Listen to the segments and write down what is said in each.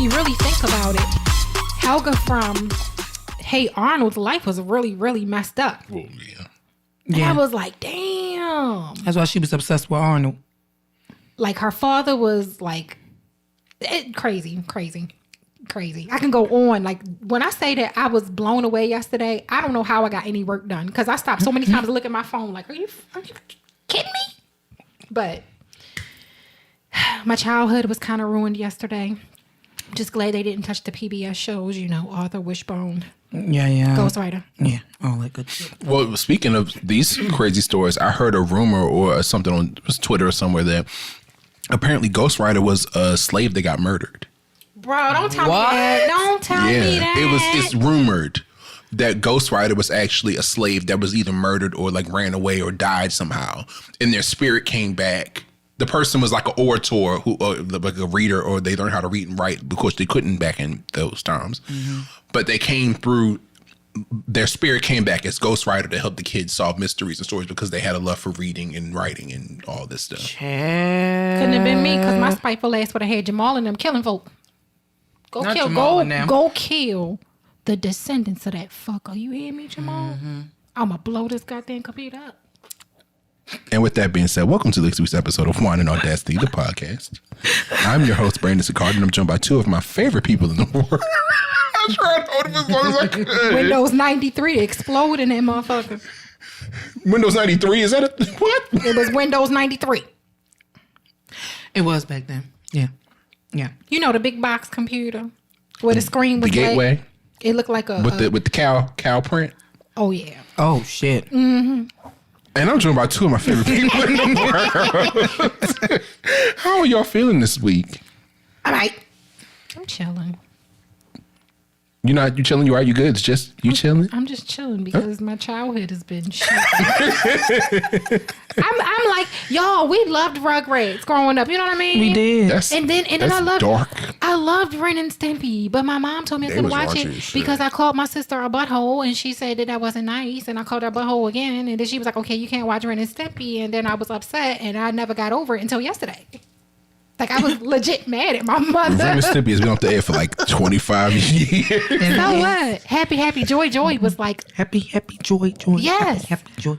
you really think about it, Helga from Hey Arnold's life was really, really messed up. Oh, yeah. And I was like, damn. That's why she was obsessed with Arnold. Like, her father was like, crazy. I can go on. Like, when I say that I was blown away yesterday, I don't know how I got any work done. Because I stopped so many times to look at my phone like, are you kidding me? But my childhood was kind of ruined yesterday. I'm just glad they didn't touch the PBS shows, you know, Arthur Wishbone. Yeah. Ghostwriter. Yeah, all that good shit. Well, speaking of these crazy stories, I heard a rumor or something on Twitter or somewhere that apparently Ghostwriter was a slave that got murdered. Bro, don't tell me that. Don't tell me that. It's rumored that Ghostwriter was actually a slave that was either murdered or like ran away or died somehow, and their spirit came back. The person was like an orator, like a reader, or they learned how to read and write because they couldn't back in those times. Mm-hmm. But they came through. Their spirit came back as ghostwriter to help the kids solve mysteries and stories because they had a love for reading and writing and all this stuff. Couldn't have been me because my spiteful ass would have had Jamal and them killing folk. Go kill the descendants of that fucker. You hear me, Jamal? Mm-hmm. I'ma blow this goddamn computer up. And with that being said, welcome to this week's episode of Wine and Audacity, the podcast. I'm your host, Brandon Sicard, and I'm joined by two of my favorite people in the world. I tried to hold him as long as I could. Windows 93 explode in that motherfucker. Windows 93? Is that a what? It was Windows 93. It was back then. Yeah. You know the big box computer where the screen was the gateway. Like, it looked like a with the cow print. Oh yeah. Oh shit. Mm-hmm. And I'm joined by two of my favorite people in the world. How are y'all feeling this week? All right. I'm chilling. You chilling? You are? You good? It's just you chilling? I'm just chilling because my childhood has been shit. I'm like, y'all, we loved Rugrats growing up. You know what I mean? We did. And then I loved dark. I loved Ren and Stimpy, but my mom told me I couldn't watch it because I called my sister a butthole and she said that wasn't nice, and I called her a butthole again, and then she was like, okay, you can't watch Ren and Stimpy, and then I was upset and I never got over it until yesterday. Like, I was legit mad at my mother. Ren and Stimpy has been off the air for like 25 years. So what? Happy Joy was like... Happy Joy. Yes. Happy Joy.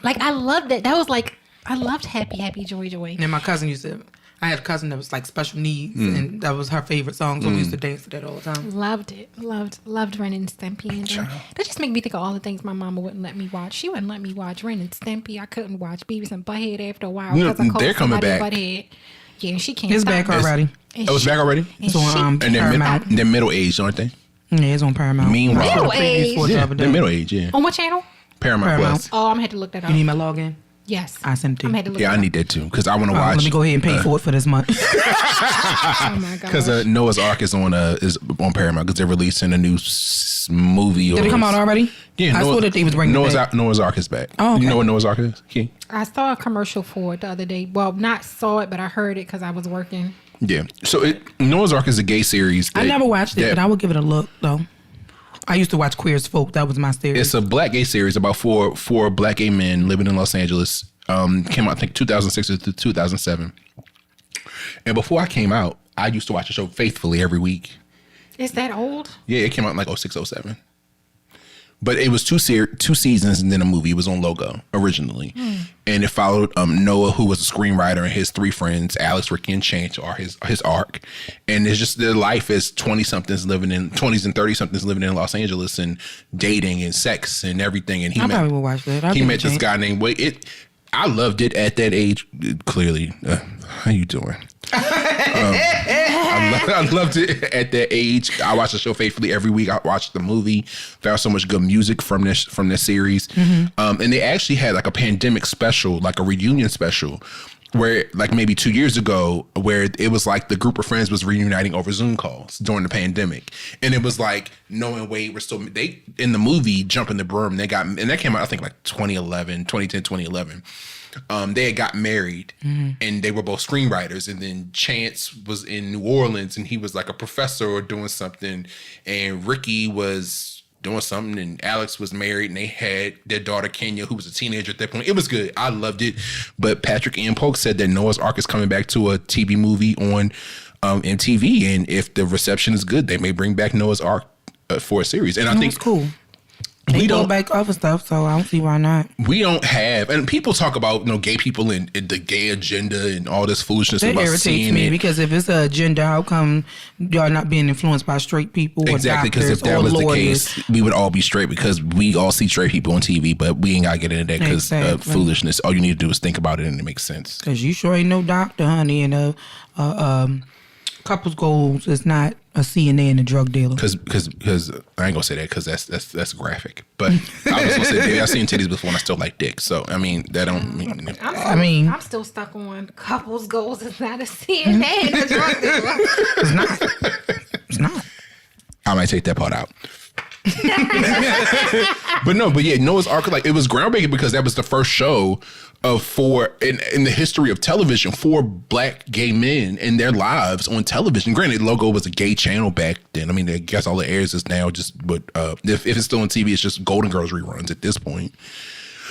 Like, I loved it. That was like... I loved Happy Joy. And my cousin used to... I had a cousin that was like special needs, and that was her favorite song, so we used to dance to that all the time. Loved it. Loved Ren and Stimpy. And that just made me think of all the things my mama wouldn't let me watch. She wouldn't let me watch Ren and Stimpy. I couldn't watch Beavis and Butthead after a while because I called they're coming back. Butthead. Yeah, she can't. It's back already. It's back already? It's on Paramount. They're middle-aged, aren't they? Yeah, it's on Paramount. Meanwhile, middle-aged. Yeah, they're middle-aged, yeah. On what channel? Paramount Plus. Oh, I'm gonna have to look that up. You need my login? Yes. I sent it to you. I'm gonna have to look Yeah, I need that too because I want to watch. Let me go ahead and pay for it for this month. Oh my god. Because Noah's Ark is on Paramount because they're releasing a new movie. Did it come out already? Yeah, I saw that they was bringing it back. Noah's Ark is back. Oh, okay. You know what Noah's Ark is? Okay. I saw a commercial for it the other day. Well, not saw it, but I heard it because I was working. Yeah. So Noah's Ark is a gay series. I never watched it, but I would give it a look though. I used to watch Queer as Folk. That was my series. It's a black gay series about four black gay men living in Los Angeles. Came out, I think, 2006 to 2007. And before I came out, I used to watch the show faithfully every week. Is that old? Yeah, it came out in like 06, 07. But it was two seasons and then a movie. It was on Logo originally. And it followed Noah, who was a screenwriter, and his three friends, Alex, Ricki, and Chance, are his arc. And it's just their life as 20-somethings living in 20s and 30-somethings living in Los Angeles and dating and sex and everything. And I probably will watch that. He met this guy named Wade. I loved it at that age. Clearly, how you doing? I loved it at that age. I watched the show faithfully every week. I watched the movie. Found so much good music from this series. And they actually had like a pandemic special, like a reunion special, where like maybe 2 years ago, where it was like the group of friends was reuniting over Zoom calls during the pandemic. And it was like Noah and Wade were still, they in the movie Jumping the Broom, and that came out I think like 2010, 2011. They had got married and they were both screenwriters, and then Chance was in New Orleans and he was like a professor or doing something, and Ricki was doing something, and Alex was married, and they had their daughter Kenya, who was a teenager at that point. It was good. I loved it. But Patrick Ian Polk said that Noah's Ark is coming back to a TV movie on in TV, and if the reception is good, they may bring back Noah's Ark for a series. And I think it's cool. They go back other stuff, so I don't see why not. We don't have, and people talk about gay people and the gay agenda and all this foolishness. That about irritates me because if it's an agenda, how come y'all not being influenced by straight people? Exactly, because if that was the case, we would all be straight because we all see straight people on TV, but we ain't gotta get into that because foolishness. All you need to do is think about it and it makes sense. Because you sure ain't no doctor, honey, and couples goals is not a CNA and a drug dealer. Because I ain't gonna say that because that's graphic. But I was gonna say, baby, I've seen titties before and I still like dick. So I mean that don't mean. I'm still stuck on couples goals is not a CNA and a drug dealer. It's not. I might take that part out. but yeah, Noah's Ark, like, it was groundbreaking because that was the first show of in the history of television for black gay men and their lives on television. Granted, Logo was a gay channel back then. I mean, I guess all it airs is now just, but if it's still on TV, it's just Golden Girls reruns at this point.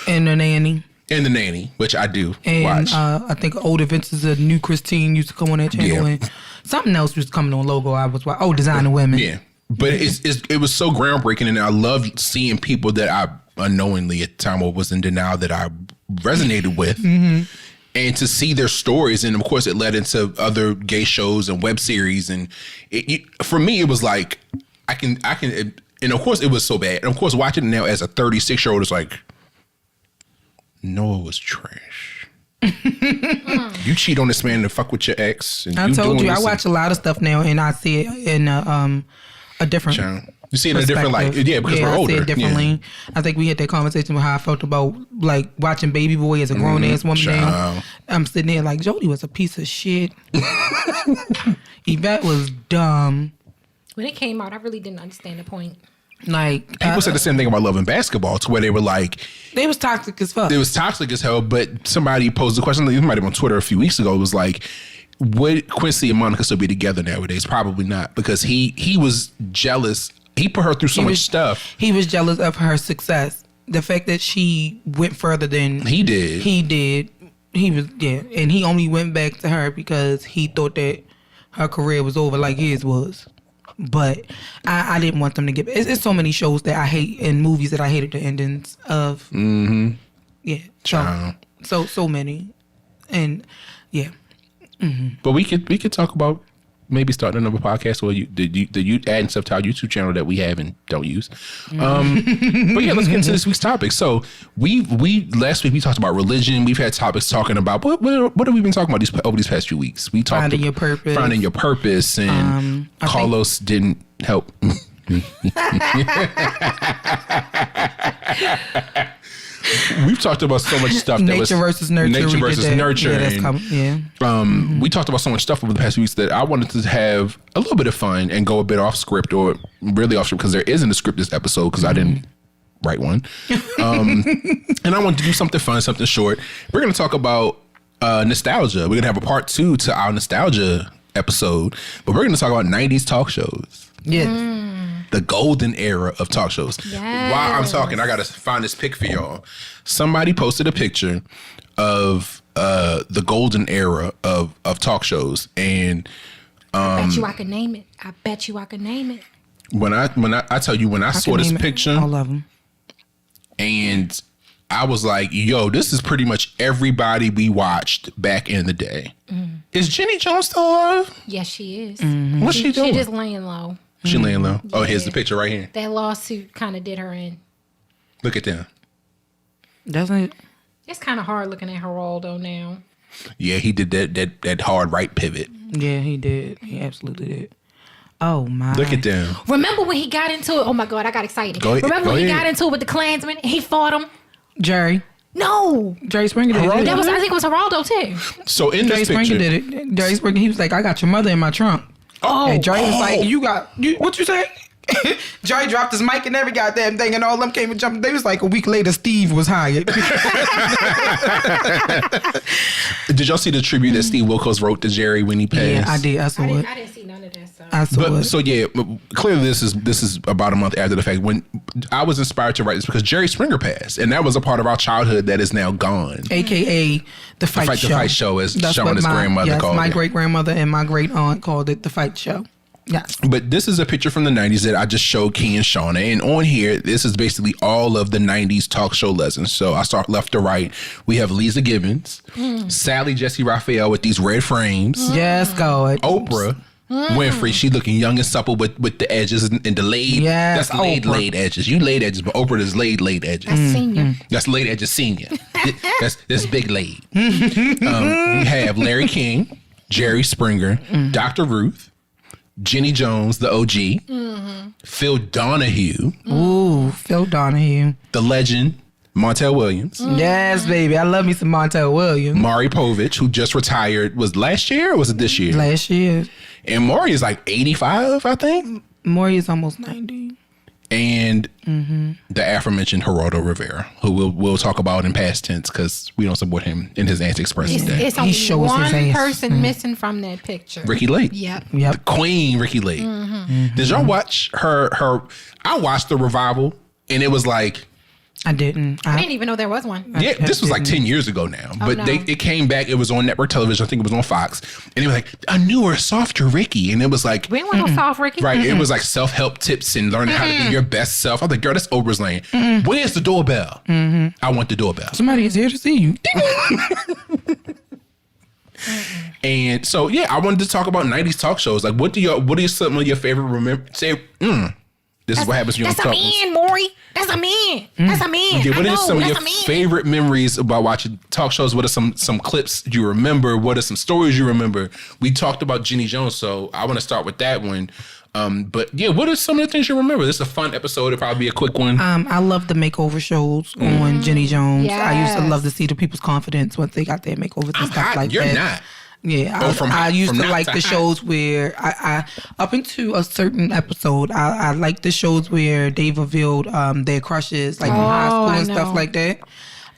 And The Nanny. And The Nanny, which I do watch. And I think Old Adventures of New Christine used to come on that channel. Yeah. And something else was coming on Logo. I was watching. Designer Women. Yeah. But it was so groundbreaking, and I loved seeing people that I unknowingly at the time was in denial that I resonated with, and to see their stories. And of course, it led into other gay shows and web series. And for me, it was like I can. And of course, it was so bad. And of course, watching it now as a 36-year-old is like, Noah was trash. You cheat on this man to fuck with your ex. And I told you, I watch a lot of stuff now, and I see it in a different channel. You see it in a different light. Yeah, because we're older. I see it differently. Yeah. I think we had that conversation with how I felt about like watching Baby Boy as a grown ass woman now. I'm sitting there like, Jodie was a piece of shit. Yvette was dumb. When it came out, I really didn't understand the point. Like, people said the same thing about Love and Basketball, to where they were like, they was toxic as fuck. It was toxic as hell. But somebody posed the question, it might have been on Twitter a few weeks ago. It was like, would Quincy and Monica still be together nowadays? Probably not, because he was jealous. He put her through so much stuff. He was jealous of her success. The fact that she went further than he did. He was, and he only went back to her because he thought that her career was over like his was. But I didn't want them to get. It's so many shows that I hate and movies that I hated the endings of. Mm-hmm. Yeah. So many, and yeah. Mm-hmm. But we could talk about maybe starting another podcast, or you adding stuff to our YouTube channel that we have and don't use. But yeah, let's get into this week's topic. So we last week we talked about religion. We've had topics talking about what have we been talking about over these past few weeks? We talked finding your purpose, and Carlos didn't help. We've talked about so much stuff. Nature versus nurture. Nature versus nurture. Yeah, that's common. Yeah. We talked about so much stuff over the past few weeks that I wanted to have a little bit of fun and go a bit off script, or really off script, because there isn't a script this episode because I didn't write one. And I wanted to do something fun, something short. We're going to talk about nostalgia. We're going to have a part 2 to our nostalgia episode, but we're going to talk about 90s talk shows. Yeah. The golden era of talk shows. Yes. While I'm talking, I gotta find this pic for y'all. Somebody posted a picture of the golden era of talk shows, and I bet you I can name it. When I tell you, when I saw this picture, all of them, and I was like, yo, this is pretty much everybody we watched back in the day. Is Jenny Jones still alive? Yes, she is. What's she doing? She just laying low. She laying low. Oh, here's the picture right here. That lawsuit kind of did her in. Look at them. Doesn't it? It's kind of hard looking at Geraldo now. Yeah, he did that hard right pivot. Yeah, he did. He absolutely did. Oh my! Look at them. Remember when he got into it? Oh my God, I got excited. Remember when he got into it with the Klansman? He fought him. Jerry. No. Jerry Springer did it. I think it was Geraldo too. So in Jerry this picture, Springer did it. Jerry Springer, he was like, I got your mother in my trunk. Oh. And Jerry was like, what you say? Jerry dropped his mic and every goddamn thing, and all them came and jumped. They was like, a week later, Steve was hired. Did y'all see the tribute that Steve Wilkos wrote to Jerry when he passed? Yeah, I did. I saw it. I didn't see none of that stuff. I saw it. So yeah, clearly this is about a month after the fact. When I was inspired to write this because Jerry Springer passed, and that was a part of our childhood that is now gone. AKA the Fight Show. The Fight Show, as Shauna's grandmother called it. My great grandmother and my great aunt called it the Fight Show. Yes. But this is a picture from the 90s that I just showed Key and Shauna. And on here, this is basically all of the 90s talk show lessons. So I start left to right. We have Lisa Gibbons, Sally Jesse Raphael with these red frames. Yes, God. Oprah. Winfrey, she looking young and supple with the edges and the laid. Yes, that's laid edges. You laid edges, but Oprah is laid edges. That's senior. That's laid edges senior. that's big laid. We have Larry King, Jerry Springer, Dr. Ruth, Jenny Jones, the OG, Phil Donahue. Ooh, Phil Donahue. The legend, Montel Williams. Yes, baby. I love me some Montel Williams. Maury Povich, who just retired, was last year or was it this year? Last year. And Maury is like 85, I think. Maury is almost 90. And the aforementioned Geraldo Rivera, who we'll talk about in past tense because we don't support him in his antics present day. It's only one person missing from that picture. Ricki Lake. Yep. The Queen Ricki Lake. Did y'all watch her? I watched the revival, and it was like, I didn't. I didn't even know there was one. Yeah, this was like 10 years ago now. But it came back. It was on network television. I think it was on Fox. And it was like, a newer, softer Ricki. And it was like... We don't want no soft Ricki. Right. It was like self-help tips and learning how to be your best self. I was like, girl, that's Oprah's lane. Where's the doorbell? I want the doorbell. Somebody is here to see you. And so, yeah, I wanted to talk about 90s talk shows. Like, what are some of your favorite this is what happens when you don't talk. That's a man, Maury. That's a man. That's a man. Okay, what are some of your favorite memories about watching talk shows? What are some clips you remember? What are some stories you remember? We talked about Jenny Jones, so I want to start with that one. But yeah, what are some of the things you remember? This is a fun episode. It'll probably be a quick one. I love the makeover shows on Jenny Jones. Yes. I used to love to see the people's confidence once they got their makeovers and stuff like You're that. You're not. Yeah, I used to like the shows where I up into a certain episode, I like the shows where they revealed their crushes, like in high school and stuff like that.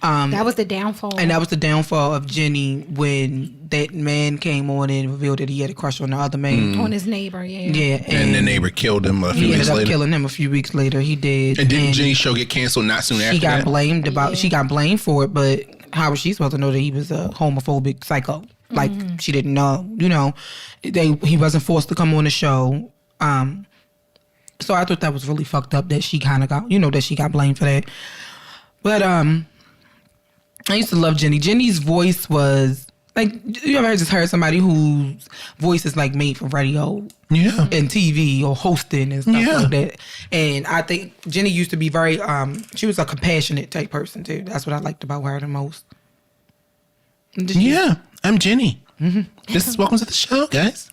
That was the downfall. And that was the downfall of Jenny when that man came on and revealed that he had a crush on the other man. On his neighbor, yeah. Yeah. And the neighbor killed him a few he weeks ended later. up killing him a few weeks later. He did. And didn't Jenny's show get canceled not soon after that? She got blamed for it, but how was she supposed to know that he was a homophobic psycho? Like, she didn't know, he wasn't forced to come on the show. So I thought that was really fucked up that she kind of got, that she got blamed for that. But I used to love Jenny. Jenny's voice was, like, you ever just heard somebody whose voice is, like, made for radio and TV or hosting and stuff like that. And I think Jenny used to be very, she was a compassionate type person, too. That's what I liked about her the most. Yeah, I'm Jenny. This is welcome to the show, guys.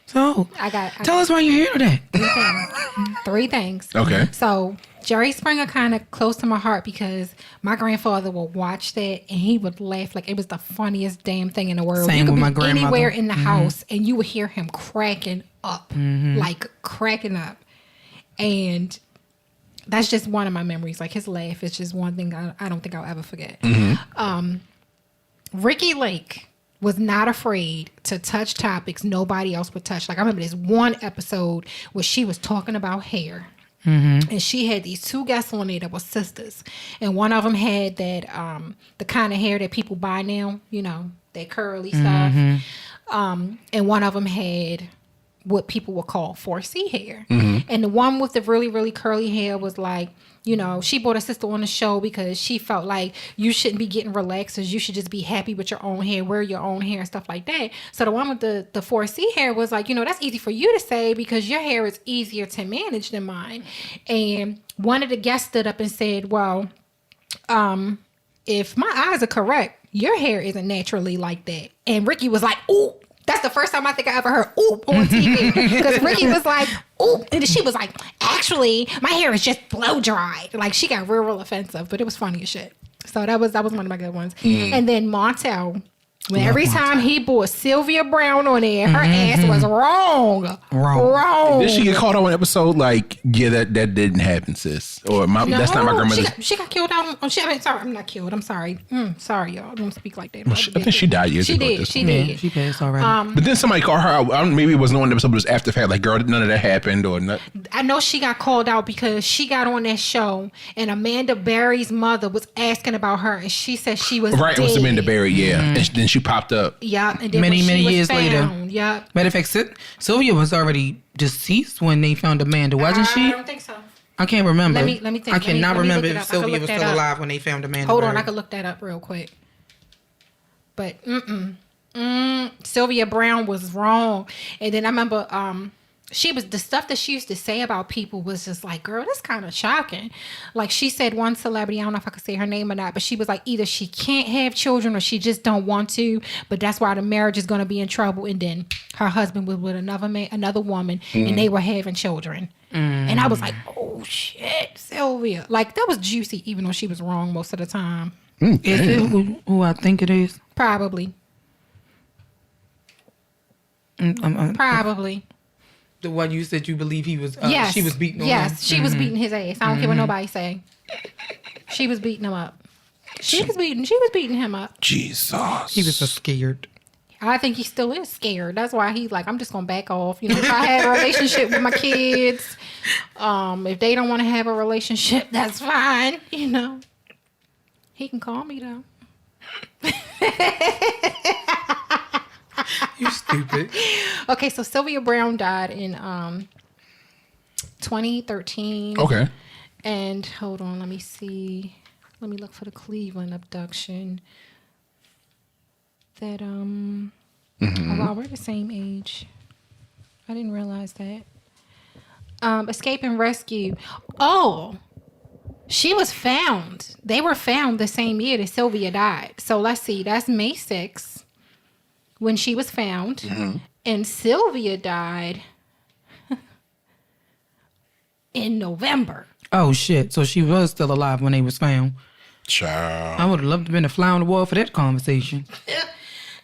So, tell us why you're here today. Three things. Okay. So, Jerry Springer kind of close to my heart because my grandfather would watch that and he would laugh like it was the funniest damn thing in the world. Same you could with be my grandmother. Anywhere in the house and you would hear him cracking up, like cracking up. And that's just one of my memories. Like his laugh is just one thing I don't think I'll ever forget. Ricki Lake was not afraid to touch topics nobody else would touch. Like I remember this one episode where she was talking about hair. And she had these two guests on there that were sisters. And one of them had that, the kind of hair that people buy now, that curly stuff. And one of them had what people would call 4C hair. And the one with the really, really curly hair was like, she brought her sister on the show because she felt like you shouldn't be getting relaxers. You should just be happy with your own hair, wear your own hair and stuff like that. So the one with the 4C hair was like, that's easy for you to say because your hair is easier to manage than mine. And one of the guests stood up and said, well, if my eyes are correct, your hair isn't naturally like that. And Ricki was like, ooh. That's the first time I think I ever heard "oop" on TV because Ricki was like "oop," and she was like, "Actually, my hair is just blow dried." Like she got real offensive, but it was funny as shit. So that was one of my good ones. And then Montel, When every time he brought Sylvia Brown on there, her ass was wrong. Did she get called on an episode like, yeah, that didn't happen, sis? Or that's not my grandmother's. She got killed out. Sorry, I'm not killed. I'm sorry. Sorry, y'all. Don't speak like that. I think she died years ago. She did. Yeah, she passed already. But then somebody called her out. Maybe it wasn't on the episode, but it was after the fact. Like, girl, none of that happened or not. I know she got called out because she got on that show and Amanda Berry's mother was asking about her and she said she was right. dead. It was Amanda Berry, yeah. And then she popped up. Yeah, and then many years later. Yeah. Matter of fact, Sylvia was already deceased when they found Amanda, wasn't she? I don't think so. I can't remember. Let me think. I cannot remember if if Sylvia was still alive when they found Amanda. Hold on, I could look that up real quick. But Sylvia Brown was wrong. And then I remember she was the stuff that she used to say about people was just like, girl, that's kind of shocking. Like she said one celebrity, I don't know if I could say her name or not, but she was like, either she can't have children or she just don't want to, but that's why the marriage is going to be in trouble. And then her husband was with another woman and they were having children. And I was like, oh shit, Sylvia. Like that was juicy even though she was wrong most of the time. Is it who I think it is? Probably. Probably. The one you said you believe he was. Yes. She was beating him. Yes, she was beating his ass. I don't care what nobody say. She was beating him up. She was beating him up. Jesus. He was so scared. I think he still is scared. That's why he's like, I'm just gonna back off. You know, if I have a relationship with my kids, if they don't want to have a relationship, that's fine. You know, he can call me though. You stupid. Okay, so Sylvia Brown died in 2013. Okay. And hold on, let me see. Let me look for the Cleveland abduction. That oh, wow, we're the same age. I didn't realize that. Escape and rescue. Oh, she was found. They were found the same year that Sylvia died. So let's see. That's May 6th when she was found, and Sylvia died in November. Oh shit! So she was still alive when they was found. Child. I would have loved to have been a fly on the wall for that conversation.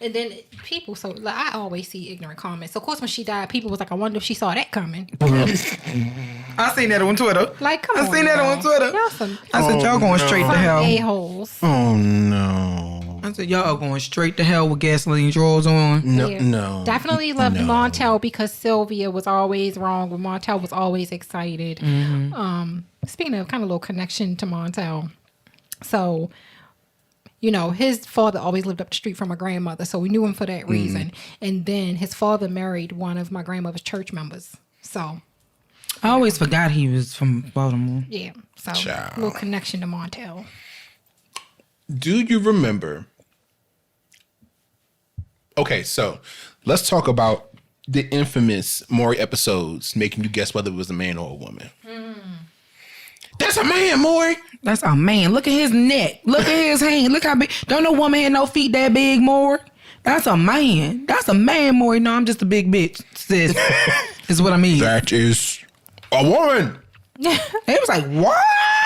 And then people, so like, I always see ignorant comments. So of course, when she died, people was like, I wonder if she saw that coming. I seen that on Twitter. Like, come on. I seen that on Twitter. Y'all some I said, y'all going straight to hell. a-holes. Oh no. I said, y'all are going straight to hell with gasoline drawers on. No. Definitely loved Montel because Sylvia was always wrong, but Montel was always excited. Speaking of kind of little connection to Montel. So, you know, his father always lived up the street from my grandmother, so we knew him for that reason. And then his father married one of my grandmother's church members. So I always forgot he was from Baltimore. yeah, so Child. little connection to Montel. Do you remember? Okay, so let's talk about the infamous Maury episodes making you guess whether it was a man or a woman. That's a man, Maury. That's a man. Look at his neck. Look at his hand. Look how big. Don't no woman have no feet that big, Maury. That's a man. That's a man, Maury. No, I'm just a big bitch, sis. Is what I mean. That is a woman. It was like, what?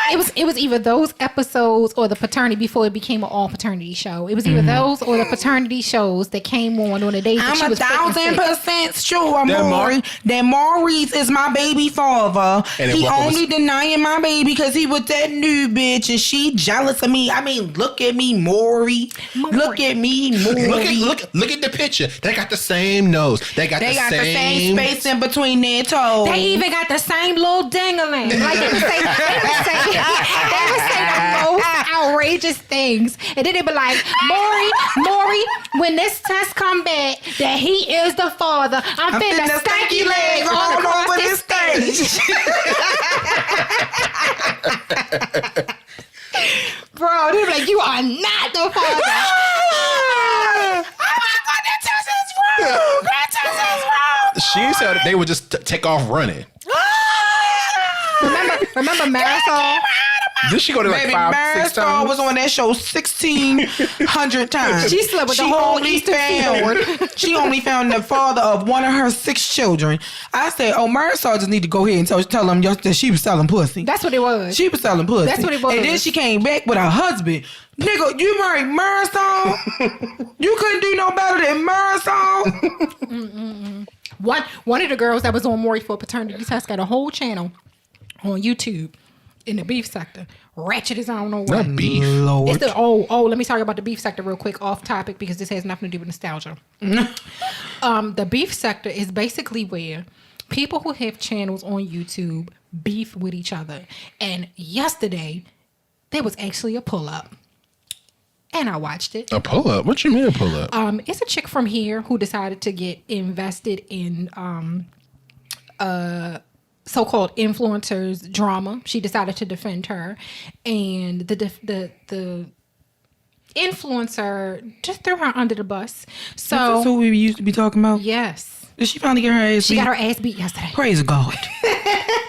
It was either those episodes or the paternity before it became an all paternity show. It was either those or the paternity shows that came on the days that she was 1,000% sure, Maury, that Maurice is my baby father. And he only denying my baby because he with that new bitch and she jealous of me. I mean, look at me, Maury. Look at me, Maury. Look at the picture. They got the same nose. They got the same space in between their toes. They even got the same little dingling. Like they would say the most outrageous things. And then they be like, Maury, when this test come back that he is the father, I'm finna stanky legs all over this stage. Bro, they be like, you are not the father. Oh my God, that test is wrong. That test is wrong. She said they would just take off running. Remember Marisol? Did she go to like Baby, 5-6 Marisol times? was on that show 1,600 times. She slept with the whole Eastern Seaboard. She only found the father of one of her 6 children. I said, oh, Marisol just need to go ahead and tell them that she was selling pussy. That's what it was. She was selling pussy. That's what it was. And then she came back with her husband. Nigga, you married Marisol? You couldn't do no better than Marisol? One of the girls that was on Maury for a paternity test got a whole channel on YouTube in the beef sector. Ratchet as I don't know what. Not beef. Lord. It's the let me talk about the beef sector real quick, off topic, because this has nothing to do with nostalgia. The beef sector is basically where people who have channels on YouTube beef with each other. And yesterday, there was actually a pull-up. And I watched it. A pull-up? What you mean a pull-up? It's a chick from here who decided to get invested in so-called influencers drama. She decided to defend her, and the influencer just threw her under the bus. So That's what we used to be talking about? yes, Did she finally get her ass beat? she got her ass beat yesterday. Praise God.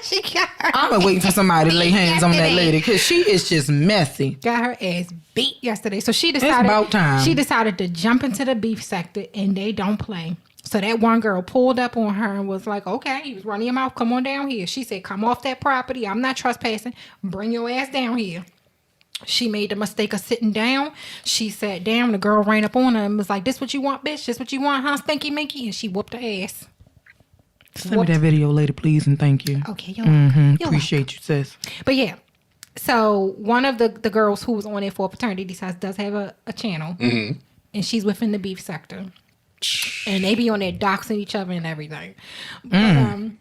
She got her I've been waiting for somebody to lay hands on that yesterday. lady because she is just messy. Got her ass beat yesterday. So she decided about time. She decided to jump into the beef sector, and they don't play. So that one girl pulled up on her and was like, okay, you was running your mouth. Come on down here. She said, come off that property. I'm not trespassing. Bring your ass down here. She made the mistake of sitting down. She sat down. The girl ran up on her and was like, this what you want, bitch? This what you want, huh, stinky minky? And she whooped her ass. Send me that video later, please, and thank you. Okay, you're welcome. You're Appreciate you, sis. But yeah, so one of the girls who was on there for a paternity test does have a channel, and she's within the beef sector, and they be on there doxing each other and everything. But,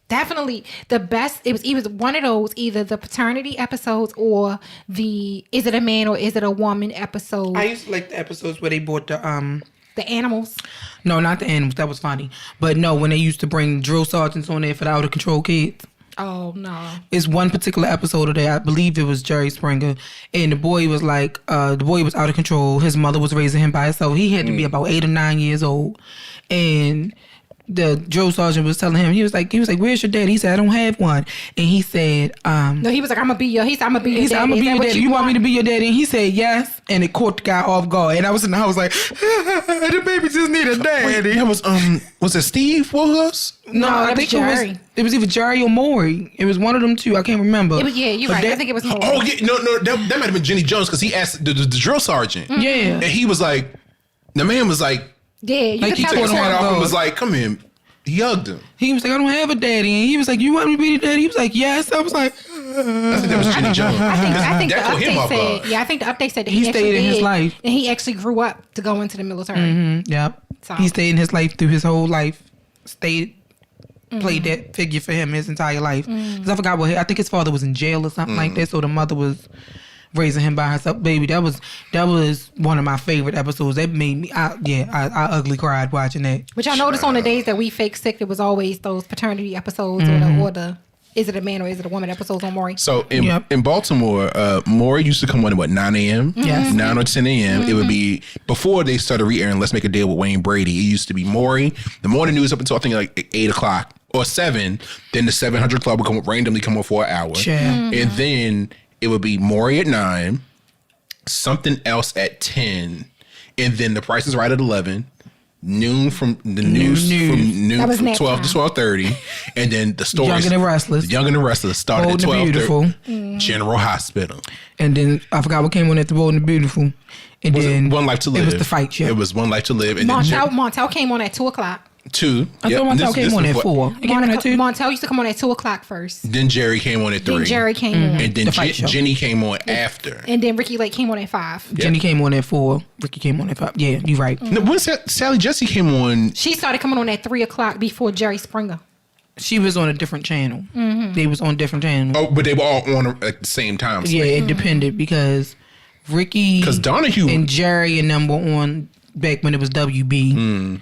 definitely the best. It was either one of those, either the paternity episodes or the is it a man or is it a woman episode. I used to like the episodes where they bought the animals. No, not the animals. That was funny. But no, when they used to bring drill sergeants on there for the out of control kids. Oh no! It's one particular episode of that. I believe it was Jerry Springer, and the boy was like, the boy was out of control. His mother was raising him by herself. He had to be about 8 or 9 years old, and the drill sergeant was telling him, he was like, where's your dad? He said, I don't have one. And he said, no, he was like, I'm gonna be your daddy. I'm gonna be your daddy. You want me to be your daddy? And he said yes, and it caught the guy off guard. And I was in the house like, the baby just need a daddy. That was it Steve Willis? No, I think Jerry. it was either Jerry or Maury. It was one of them two. I can't remember. It was, yeah, you're right. I think it was Maury. Oh yeah, no, that might have been Jenny Jones because he asked the drill sergeant. Yeah, and he was like, the man was like, Yeah, you Like could he tell took his it was hand Maury. off and was like, come in. He hugged him. he was like, I don't have a daddy. And he was like, you want me to be the daddy? He was like, yes. I was like, I think that was Jenny Jones. I think the That caught him update off said, guard. yeah, I think the update said that He he stayed in his life. and he actually grew up to go into the military. yep. So- He stayed in his life through his whole life. Played that figure for him his entire life. Because I forgot I think his father was in jail or something like that. So the mother was raising him by herself. Baby, that was one of my favorite episodes. That made me, I ugly cried watching that. Which I noticed on the days that we fake sick, it was always those paternity episodes or the is it a man or is it a woman episodes on Maury. So in Baltimore, Maury used to come on at 9 a.m. Yes. 9 or 10 a.m. It would be before they started re-airing Let's Make a Deal with Wayne Brady. It used to be Maury. The morning news up until I think like 8 o'clock or 7. Then the 700 Club would randomly come on for an hour. Child. And then it would be Maury at 9, something else at 10, and then The Price is Right at 11. Noon from the news from noon That was from nap 12 to time. 12:30, and then the stories. Young and the Restless. Young and the Restless started Bold at and the 12:30. Beautiful. General Hospital. And then I forgot what came on at the Bold and the Beautiful. And Was then it One Life to Live? It was the fight show. It was One Life to Live, and Montel came on at 2 o'clock. then 2. I thought Montel came on at 4. It came on at 2. Montel used to come on at 2 o'clock first. Then Jerry came on at 3. Then Jerry came on. and then The fight show. Jenny came on after. And then Ricki Lake came on at 5. Jenny came on at 4. Ricki came on at 5. Yeah, you're right. No, when Sally Jesse came on, She started coming on at 3 o'clock before Jerry Springer. She was on a different channel. They was on different channels. oh, but they were all on at the same time. Yeah, it depended because Ricki 'Cause Donahue and Jerry and them were on back when it was WB.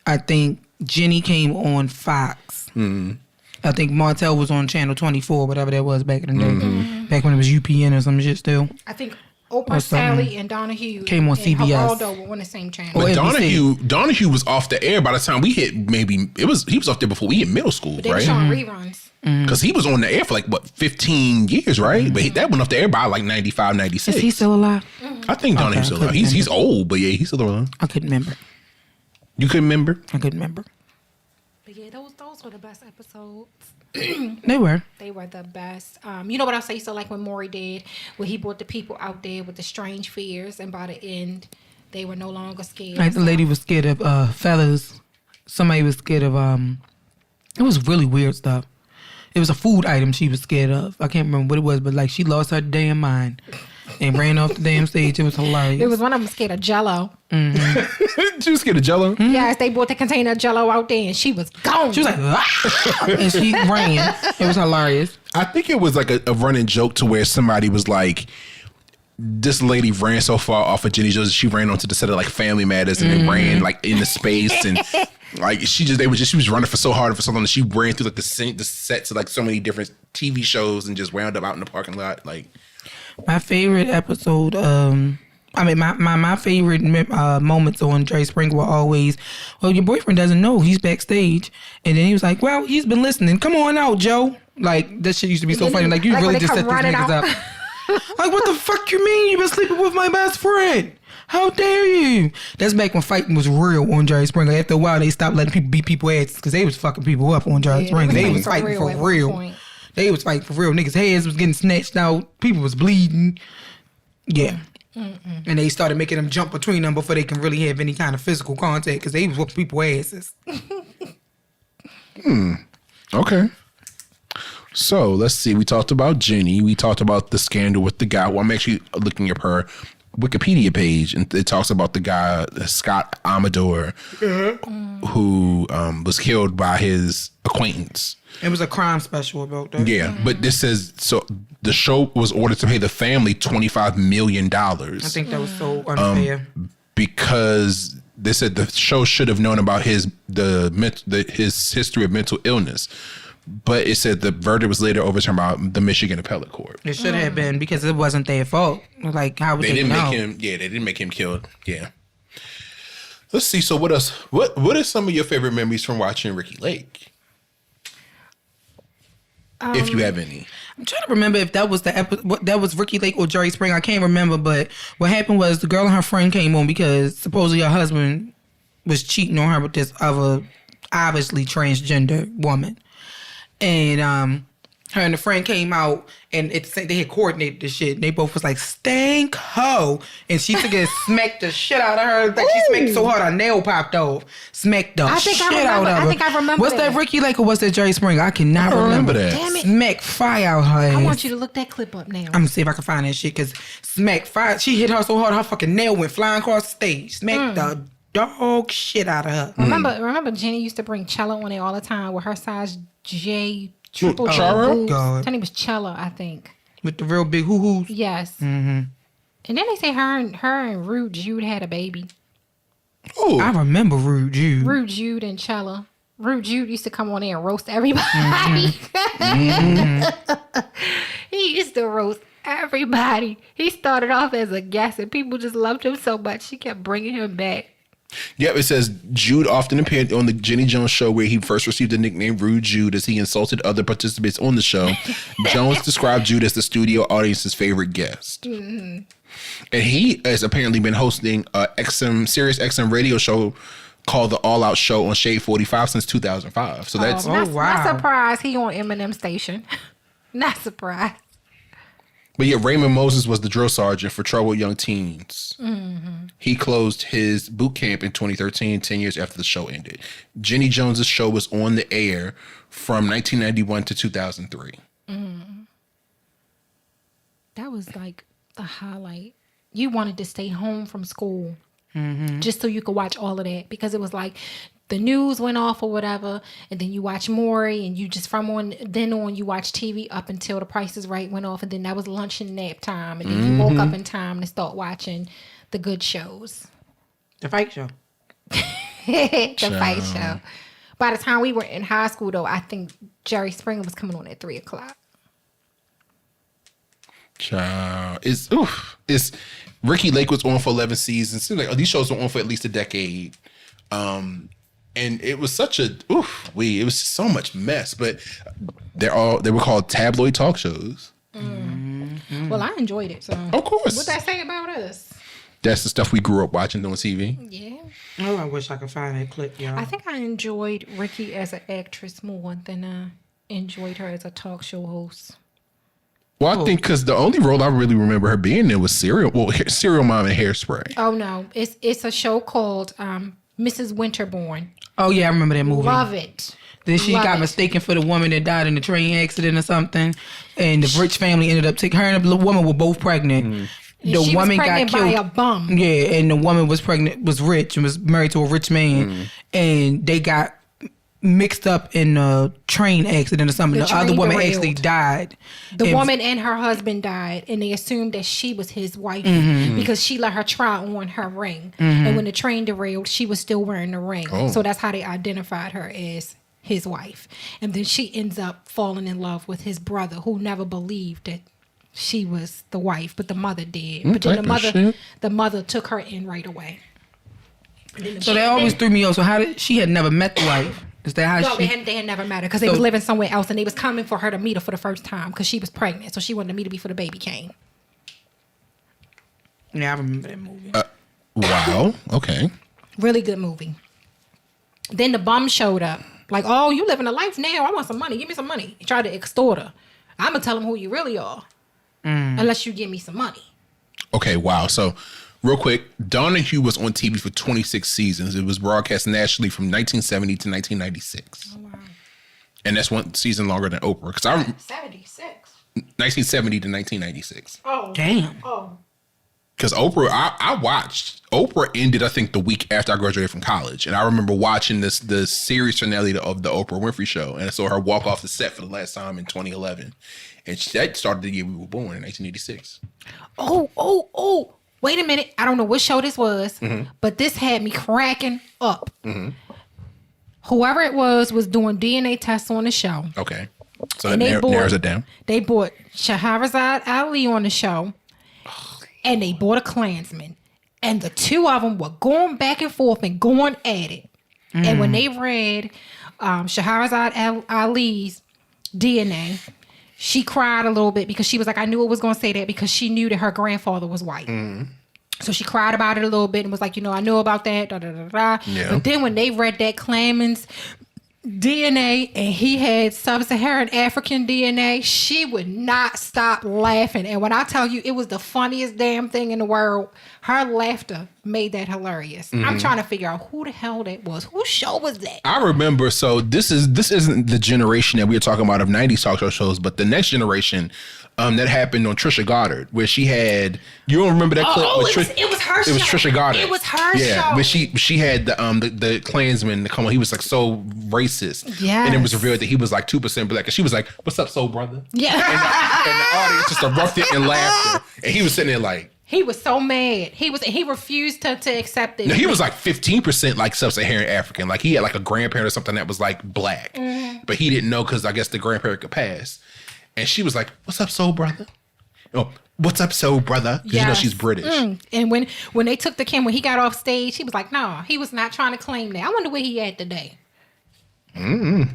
I think Jenny came on Fox. I think Montel was on Channel 24, whatever that was back in the day. Back when it was UPN or some shit still. I think Or Oprah, something. On Donahue Came on and CBS. Geraldo were on the same channel. Or But NBC. Donahue was off the air by the time we hit he was off there before we hit middle school, But they were right? showing reruns. Because he was on the air for 15 years, right? But that went off the air by 95, 96. Is he still alive? I think Donnie is still alive. He's old, but yeah, he's still alive. I couldn't remember. You couldn't remember? I couldn't remember. But yeah, those were the best episodes. They were. They were the best. You know what I say? So like when Maury did, where he brought the people out there with the strange fears, and by the end, they were no longer scared. Like the lady was scared of fellas. Somebody was scared of it was really weird stuff. It was a food item she was scared of. I can't remember what it was, but she lost her damn mind and ran off the damn stage. It was hilarious. It was one of them scared of Jello. She was scared of Jello? Mm-hmm. Yes, they brought the container of Jello out there, and she was gone. She was like, ah! And she ran. It was hilarious. I think it was like a running joke to where somebody was like, this lady ran so far off of Jenny Jones, she ran onto the set of Family Matters and then ran into space, and she was running for so hard and for so long that she ran through the sets of so many different TV shows and just wound up out in the parking lot. My favorite episode, my favorite moments on Jerry Springer were always, well, your boyfriend doesn't know he's backstage, and then he was like, well, he's been listening. Come on out, Joe. That shit used to be so funny. You really just set these niggas up. What the fuck you mean? You been sleeping with my best friend? How dare you? That's back when fighting was real on Jerry Springer. After a while, they stopped letting people beat people's asses because they was fucking people up on Jerry Springer. They was fighting for real. They was fighting for real. Niggas' heads was getting snatched out. People was bleeding. Yeah. Mm-mm. And they started making them jump between them before they can really have any kind of physical contact because they was whooping people's asses. Okay. So let's see. We talked about Jenny. We talked about the scandal with the guy. Well, I'm actually looking at her Wikipedia page, and it talks about the guy, Scott Amador, who was killed by his acquaintance. It was a crime special about that. Yeah, but this says, so the show was ordered to pay the family $25 million. I think that was so unfair. Because they said the show should have known about his history of mental illness. But it said the verdict was later overturned by the Michigan Appellate Court. It should have been because it wasn't their fault. How would they didn't know? make him? Yeah, they didn't make him killed. Yeah. Let's see. So what else? What are some of your favorite memories from watching Ricki Lake? If you have any. I'm trying to remember if that was that was Ricki Lake or Jerry Springer. I can't remember, but what happened was the girl and her friend came on because supposedly her husband was cheating on her with this other obviously transgender woman. And her and the friend came out, and they had coordinated this shit. And they both was like, stank ho. And she took it and smacked the shit out of her. She smacked so hard her nail popped off. Smacked the shit out of her. I think I remember Was that Ricki Lake or was that Jerry Springer? I cannot remember that. Damn it. Smack fire out her ass. I want you to look that clip up now. I'm gonna see if I can find that shit, because smack fire. She hit her so hard her fucking nail went flying across the stage. Smacked the dog shit out of her. Remember Jenny used to bring cello on it all the time with her size J triple J boobs. Her name was Cella, I think. With the real big hoo-hoos. Yes. Mm-hmm. And then they say her and Rude Jude had a baby. Oh, I remember Rude Jude. Rude Jude and Cella. Rude Jude used to come on there and roast everybody. Mm-hmm. He used to roast everybody. He started off as a guest and people just loved him so much. She kept bringing him back. Yep, it says Jude often appeared on the Jenny Jones show where he first received the nickname Rude Jude as he insulted other participants on the show. Jones described Jude as the studio audience's favorite guest. Mm-hmm. And he has apparently been hosting a Sirius XM radio show called The All Out Show on Shade 45 since 2005. So that's not surprised he on Eminem station. Not surprised. But yeah, Raymond Moses was the drill sergeant for Troubled Young Teens. Mm-hmm. He closed his boot camp in 2013, 10 years after the show ended. Jenny Jones's show was on the air from 1991 to 2003. Mm. That was like the highlight. You wanted to stay home from school just so you could watch all of that, because it was like the news went off or whatever, and then you watch Maury, and you just you watch TV up until The Price is Right went off, and then that was lunch and nap time, and then you woke up in time to start watching the good shows. The fight show. Fight show. By the time we were in high school, though, I think Jerry Springer was coming on at 3:00. Child. It's Ricki Lake was on for 11 seasons. It seems like these shows were on for at least a decade. And it was such a it was so much mess. But they were called tabloid talk shows. Well, I enjoyed it. So of course, what that say about us? That's the stuff we grew up watching on TV. Yeah. Oh, I wish I could find that clip, y'all. I think I enjoyed Ricki as an actress more than I enjoyed her as a talk show host. Well, I think because the only role I really remember her being in was Serial Mom and Hairspray. Oh no, it's a show called Mrs. Winterbourne. Oh yeah, I remember that movie. Love it. Then she got mistaken for the woman that died in the train accident or something, and the rich family ended up taking her and the woman were both pregnant. The she woman was pregnant got killed by a bum. Yeah, and the woman was pregnant, was rich, and was married to a rich man, and they got mixed up in a train accident or something. The other woman actually died. The woman and her husband died, and they assumed that she was his wife because she let her try on her ring. And when the train derailed, she was still wearing the ring. So that's how they identified her as his wife. And then she ends up falling in love with his brother, who never believed that she was the wife, but the mother did. But then the mother took her in right away. So that always threw me off. So how did she had never met the wife? Is that how they had never met her because they was living somewhere else, and they was coming for her to meet her for the first time because she was pregnant. So she wanted to meet her before the baby came. Yeah, I remember that movie. Wow. Okay. Really good movie. Then the bum showed up. Like, oh, you living a life now. I want some money. Give me some money. He tried to extort her. I'm going to tell him who you really are. Unless you give me some money. Okay, wow. So, real quick, Donahue was on TV for 26 seasons. It was broadcast nationally from 1970 to 1996. Oh, wow. And that's one season longer than Oprah. 76? 1970 to 1996. Oh. Damn. Oh. Because Oprah, I watched. Oprah ended, I think, the week after I graduated from college. And I remember watching the series finale of the Oprah Winfrey Show. And I saw her walk off the set for the last time in 2011. And that started the year we were born in 1986. Oh. Wait a minute. I don't know what show this was, but this had me cracking up. Whoever it was doing DNA tests on the show. Okay. So that narrows it down. They brought Shahrazad Ali on the show. And they bought a Klansman. And the two of them were going back and forth and going at it. And when they read Shahrazad Ali's DNA, she cried a little bit because she was like, I knew it was going to say that because she knew that her grandfather was white. So she cried about it a little bit and was like, I knew about that. Yeah. But then when they read that Klansman's DNA and he had sub-Saharan African DNA, she would not stop laughing. And when I tell you it was the funniest damn thing in the world, her laughter made that hilarious. I'm trying to figure out who the hell that was. Whose show was that? I remember. So this isn't the generation that we were talking about of 90s talk shows, but the next generation that happened on Trisha Goddard, where she had, you don't remember that clip? It was her show. It was Trisha Goddard. It was her show. Yeah, but she had the Klansman come on. He was like so racist. Yeah. And it was revealed that he was like 2% black. And she was like, "What's up, soul brother?" Yeah. And the audience just erupted in laughter. And he was sitting there like, he was so mad. He refused to accept it. no, he was like 15% like sub-Saharan African. Like he had like a grandparent or something that was like black. But he didn't know because I guess the grandparent could pass. And she was like, "What's up, soul brother?" Oh, "What's up, soul brother?" Because you know she's British. And when they took the camera, when he got off stage, he was like, "No, he was not trying to claim that." I wonder where he at today. Who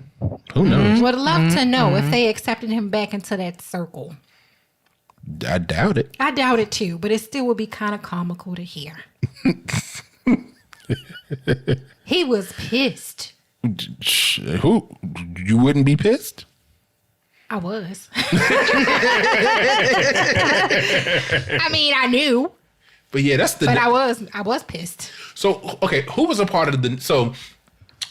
knows? Would love to know if they accepted him back into that circle. I doubt it. I doubt it too, but it still would be kind of comical to hear. He was pissed. Who? You wouldn't be pissed? I was. I mean, I knew. But yeah, that's the. But I was pissed. So okay, who was a part of the? So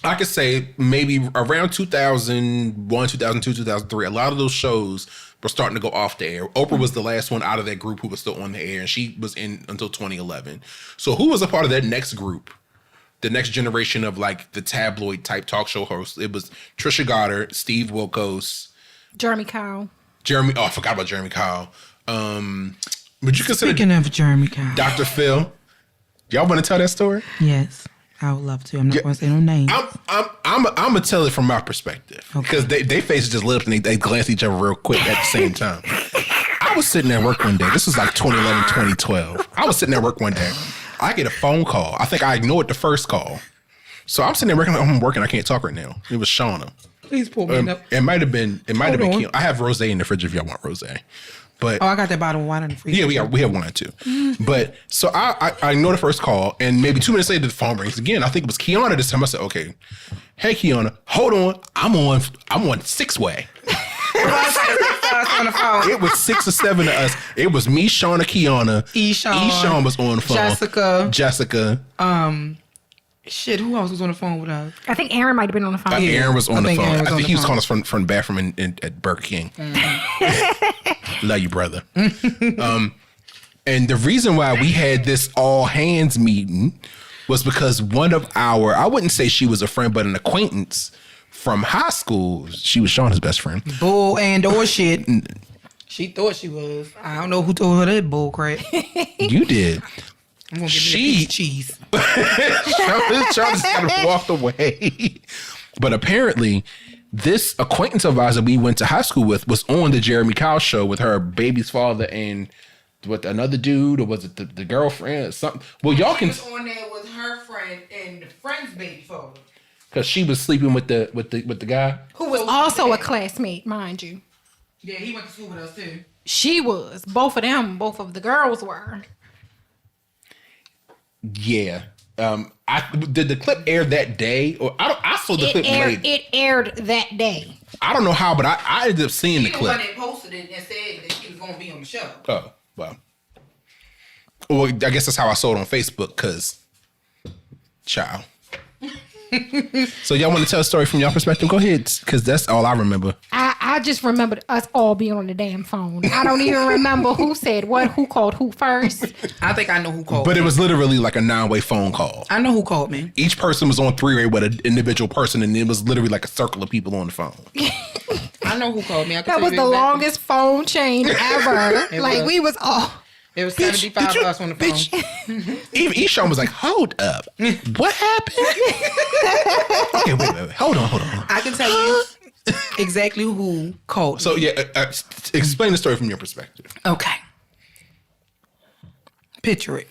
I could say maybe around 2001, 2002, 2003. A lot of those shows were starting to go off the air. Oprah was the last one out of that group who was still on the air, and she was in until 2011. So who was a part of that next group? The next generation of like the tabloid type talk show hosts. It was Trisha Goddard, Steve Wilkos. Jeremy Kyle. Oh, I forgot about Jeremy Kyle. Would you consider Speaking of Jeremy Kyle, Dr. Phil? Y'all want to tell that story? Yes, I would love to. I'm not going to say no names. I'm gonna tell it from my perspective because they faces just lit up and they glance at each other real quick at the same time. I was sitting at work one day. This was like 2011, 2012. I was sitting at work one day. I get a phone call. I think I ignored the first call. So I'm sitting there working. I'm working. I can't talk right now. It was Shauna. Please pull me up. It might have been. on. Keon. I have rosé in the fridge if y'all want rosé. But I got that bottle of wine in the freezer. yeah, we have wine too. But so I know the first call, and maybe 2 minutes later the phone rings again. I think it was Kiana this time. I said, okay, hey Kiana, hold on, I'm on six-way. On the phone. It was 6 or 7 of us. It was me, Shauna, Kiana. Eshawn was on the phone. Jessica. Shit, who else was on the phone with us? I think Aaron might have been on the phone. Aaron was on the phone. I think he was phone. calling us from the bathroom at Burger King. Love you, brother. And the reason why we had this all hands meeting was because one of our, I wouldn't say she was a friend, but an acquaintance from high school. She was Shauna's best friend. Bull and or shit. She thought she was. I don't know who told her that bull crap. You did. I'm gonna give me a piece of cheese. Shauna just kind of walked away. But apparently, this acquaintance of ours that we went to high school with was on the Jeremy Kyle show with her baby's father and with another dude, or was it the girlfriend or something? Well, y'all can. She was on there with her friend and the friend's baby father. Because she was sleeping with the guy Who was also a classmate, mind you. Yeah, he went to school with us too. She was. Both of the girls were. Yeah. Did the clip air that day, or I saw the clip later. It aired that day. I don't know how, but I ended up seeing the clip. She posted it and said that she was going to be on the show. Oh, well. Well, I guess that's how I saw it on Facebook, because, child. So y'all want to tell a story from y'all perspective? Go ahead, because that's all I remember. I just remembered us all being on the damn phone. I don't even remember who said what, who called who first. I think I know who called But me. it was literally like a 9-way phone call. I know who called me. Each person was on 3-way with an individual person, and it was literally like a circle of people on the phone. I know who called me. That was the longest phone chain ever. Like, we was all... It was 75 of us on the phone. Even Eshawn was like, hold up. What happened? Okay, wait. Hold on. I can tell you exactly who called me. So, yeah, explain the story from your perspective. Okay. Picture it.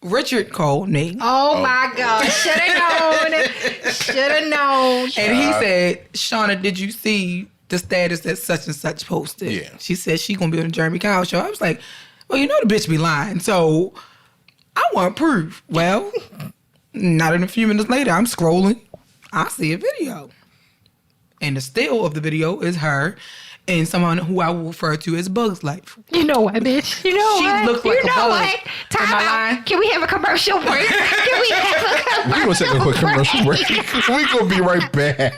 Richard called me. Oh my God. Should have known. And he said, Shauna, did you see the status that such and such posted? Yeah. She said she gonna be on the Jeremy Kyle show. I was like, well, you know the bitch be lying. So I want proof. Well, not in a few minutes later, I'm scrolling. I see a video. And the still of the video is her and someone who I will refer to as Bugs Life. You know what, bitch? You know She what? looks like you a know bug. what? Time Am I out. lying? Can we have a commercial break? Can we have a We're going to take a quick commercial break. We're going to be right back.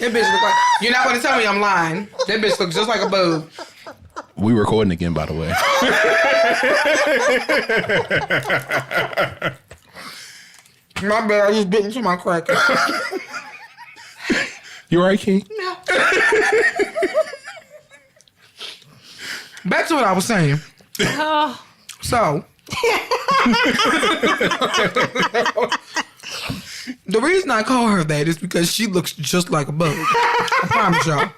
That bitch look like, you're not gonna tell me I'm lying. That bitch looks just like a bug. We recording again, by the way. My bad, I just bit into my cracker. You all right, King? No. Back to what I was saying. Oh. So, the reason I call her that is because she looks just like a bug. I promise y'all.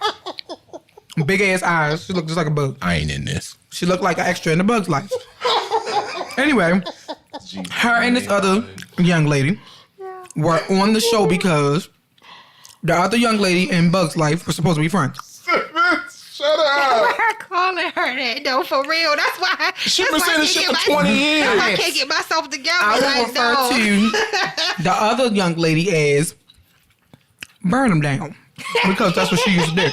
Big ass eyes. She looks just like a bug. I ain't in this. She looked like an extra in the Bug's Life. Anyway, her and this other young lady were on the show because the other young lady in Bug's Life were supposed to be friends. Shut up. We're calling her that, though, for real. That's why. She been saying this shit for 20 years. That's why I can't get myself together. I will like, refer no. to the other young lady as Burn Them Down because that's what she used to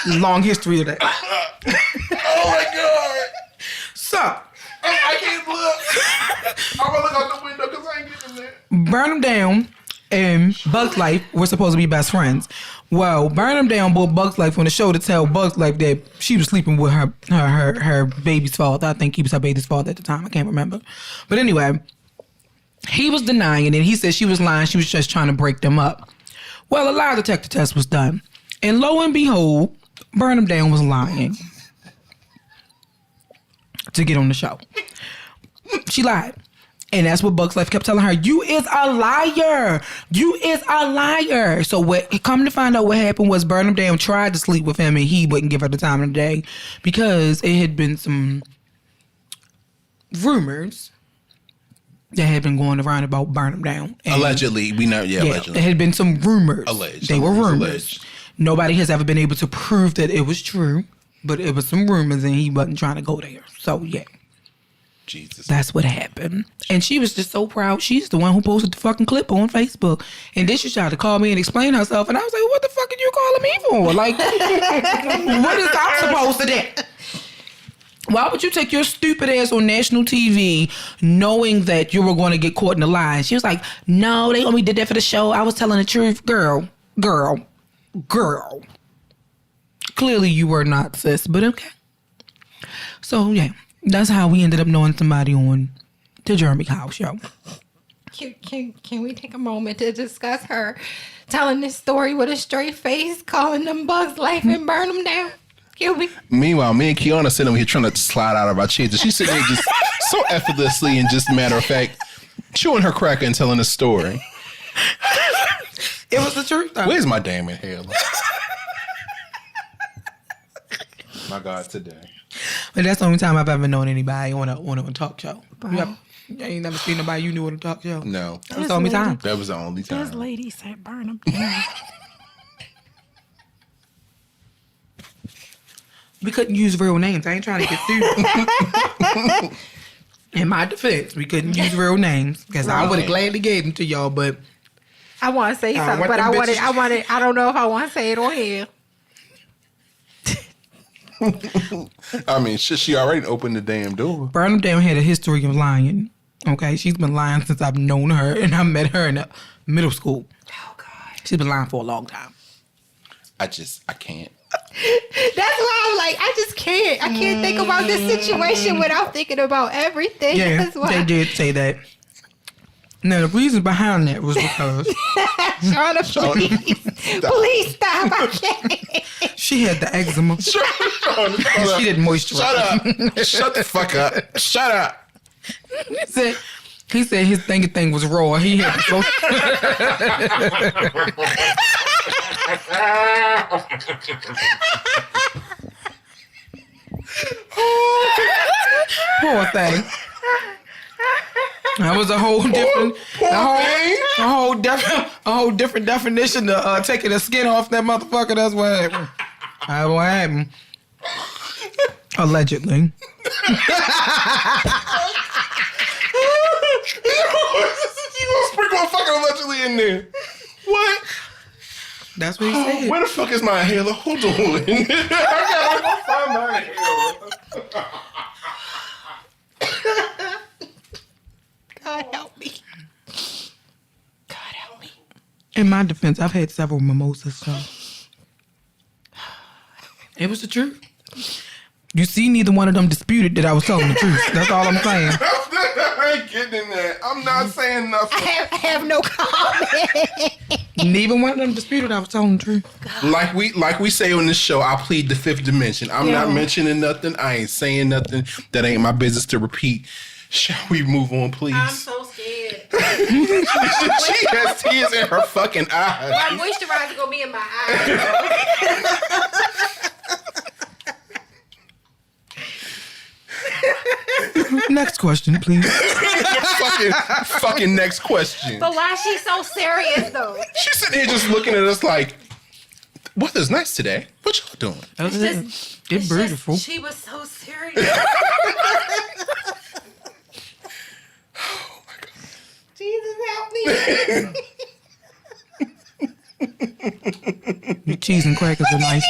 do. Long history of that. Oh, my God. So, I can't look. I'm going to look out the window because I ain't getting there. Burn Them Down and Bugs Life were supposed to be best friends. Well, Burn Them Down brought Bugs Life on the show to tell Bugs Life that she was sleeping with her baby's father. I think he was her baby's father at the time. I can't remember. But anyway, he was denying it. He said she was lying. She was just trying to break them up. Well, a lie detector test was done. And lo and behold, Burn Them Down was lying to get on the show. She lied. And that's what Bugs Life kept telling her. You is a liar. You is a liar. So what? Come to find out what happened was Burn Them Down tried to sleep with him and he wouldn't give her the time of the day because it had been some rumors that had been going around about burn them down. And Allegedly, we know. Yeah, allegedly. There had been some rumors. Alleged. They were rumors. Alleged. Nobody has ever been able to prove that it was true, but it was some rumors, and he wasn't trying to go there. So yeah. Jesus. That's what happened. And she was just so proud. She's the one who posted the fucking clip on Facebook. And then she tried to call me and explain herself. And I was like, what the fuck are you calling me for? Like, what is I supposed to do? Why would you take your stupid ass on national TV knowing that you were going to get caught in the lie? She was like, no, they only did that for the show. I was telling the truth. Girl. Clearly you were not, sis, but okay. So, yeah. That's how we ended up knowing somebody on the Jeremy Kyle show. Can we take a moment to discuss her telling this story with a straight face, calling them bugs life and burn them down? Can we? Meanwhile, me and Kiana sitting over here trying to slide out of our chairs. And she's sitting there just so effortlessly and just matter of fact, chewing her cracker and telling a story. It was the truth, though. Where's my damn inhaler? My God, today. But that's the only time I've ever known anybody on a talk show. You ain't never seen nobody you knew on a talk show? No. That was the only time. That was the only time. This lady said burn them down. We couldn't use real names. I ain't trying to get sued. In my defense, we couldn't use real names because I would have gladly gave them to y'all, but I want to say something, but I don't know if I want to say it on here. I mean, she already opened the damn door. Burnham Down had a history of lying. Okay, she's been lying since I've known her, and I met her in middle school. Oh God, she's been lying for a long time. I can't. That's why I'm like, I just can't. I can't think about this situation without thinking about everything. Yeah, That's why. they did say that. Now, the reason behind that was because Shauna, please stop. I can't. She had the eczema. She didn't moisturize. Shut up. Shut the fuck up. Shut up. He said his thing was raw. He had to go. Poor thing. That was a whole different definition to taking the skin off that motherfucker. That's what happened. That's what happened. Allegedly. You gonna sprinkle a fucking allegedly in there? What? That's what he said. Where the fuck is my inhaler? Hold on. I gotta find my inhaler. God help me. God help me. In my defense, I've had several mimosas, so it was the truth. You see, neither one of them disputed that I was telling the truth. That's all I'm saying. I ain't getting in there. I'm not saying nothing. I have no comment. Neither one of them disputed I was telling the truth. Like we say on this show, I plead the fifth dimension. I'm not mentioning nothing. I ain't saying nothing. That ain't my business to repeat. Shall we move on, please? I'm so scared. She has tears in her fucking eyes. My moisturizer gonna be in my eyes. Next question, please. fucking next question. But why is she so serious though? She's sitting here just looking at us like, weather's nice today. What y'all doing? It's beautiful. She was so serious. Oh my God. Jesus help me. Your cheese and crackers are nice.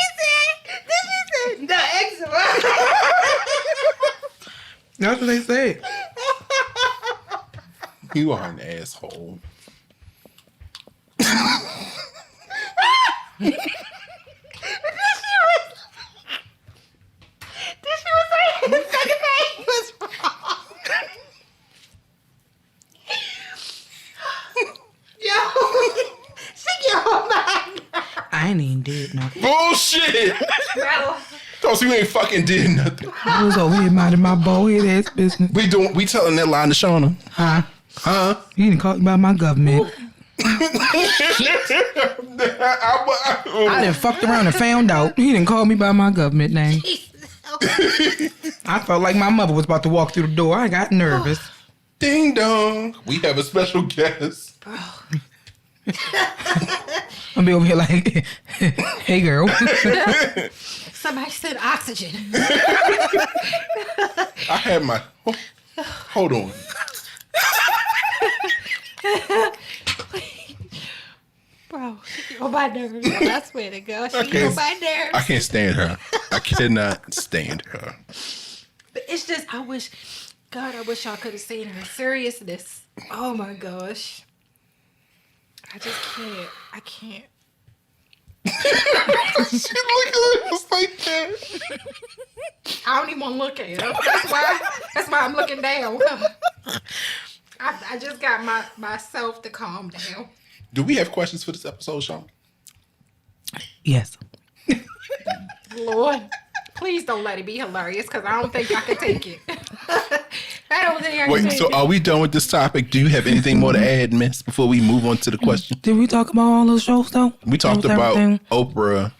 The eczema. That's what they said. You are an asshole. Did she say his second name was wrong? Yo, oh my God. I ain't even did nothing. Bullshit. Bro. Don't see you ain't fucking did nothing. I was over here minding my bald head ass business. We telling that line to Shauna. Huh? Huh? You didn't call me by my government. I done fucked around and found out. He didn't call me by my government name. Jesus. I felt like my mother was about to walk through the door. I got nervous. Ding dong. We have a special guest. I'm be over here like, hey girl. Somebody said oxygen. I had my. Hold on. Bro, she on my nerves. I swear to God, she on my nerves. I can't stand her. I cannot stand her. But it's just, I wish y'all could have seen her seriousness. Oh my gosh. I just can't. I can't. She looked at us like that. I don't even want to look at her. That's why I'm looking down. I just got myself to calm down. Do we have questions for this episode, Shauna? Yes. Lord, please don't let it be hilarious because I don't think I can take it. I don't think I can Wait, take so it. are we done with this topic? Do you have anything more to add, Miss, before we move on to the question? Did we talk about all those shows though? We talked about everything? Oprah.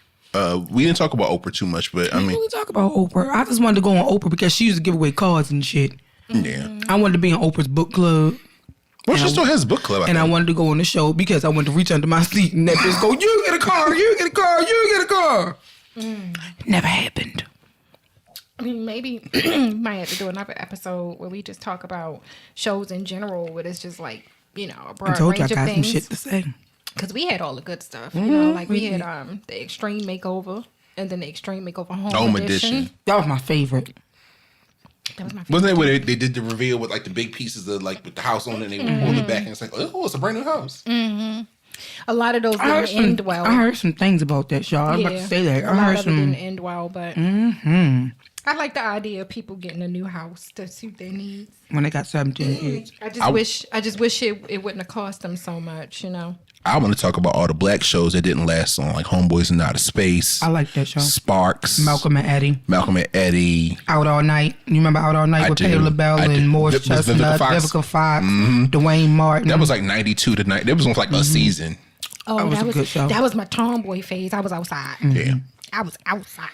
We didn't talk about Oprah too much, but I mean, We talk about Oprah. I just wanted to go on Oprah because she used to give away cards and shit. yeah. I wanted to be in Oprah's book club. Well, she still has a book club. And I wanted to go on the show because I wanted to reach under my seat and that bitch go, you get a car, you get a car, you get a car. Never happened. I mean, maybe we might have to do another episode where we just talk about shows in general, where it's just like, you know, a I broad told you I range of got some things. shit to say. Because we had all the good stuff, you know, like we had the Extreme Makeover and then the Extreme Makeover Home Edition. That was my favorite. That was my favorite. Wasn't that where they did the reveal with like the big pieces of like with the house on it and they pulled it back and it's like, oh, it's a brand new house. A lot of those didn't end well. I heard some things about that, y'all. I'm about to say that. A I lot heard of it some. didn't end well, but I like the idea of people getting a new house to suit their needs. When they got 17 kids. I just wish it wouldn't have cost them so much, you know. I want to talk about all the black shows that didn't last long, like Homeboys in Outer Space. I like that show. Sparks. Malcolm and Eddie. Out All Night. You remember Out All Night with do. Patti LaBelle I do. and Morris With Vivica Chestnut, Fox. Vivica Fox, Dwayne Martin. That was like 92 to 90. That was on for like a season. Oh, That was a good show. That was my tomboy phase. I was outside. Yeah. I was outside.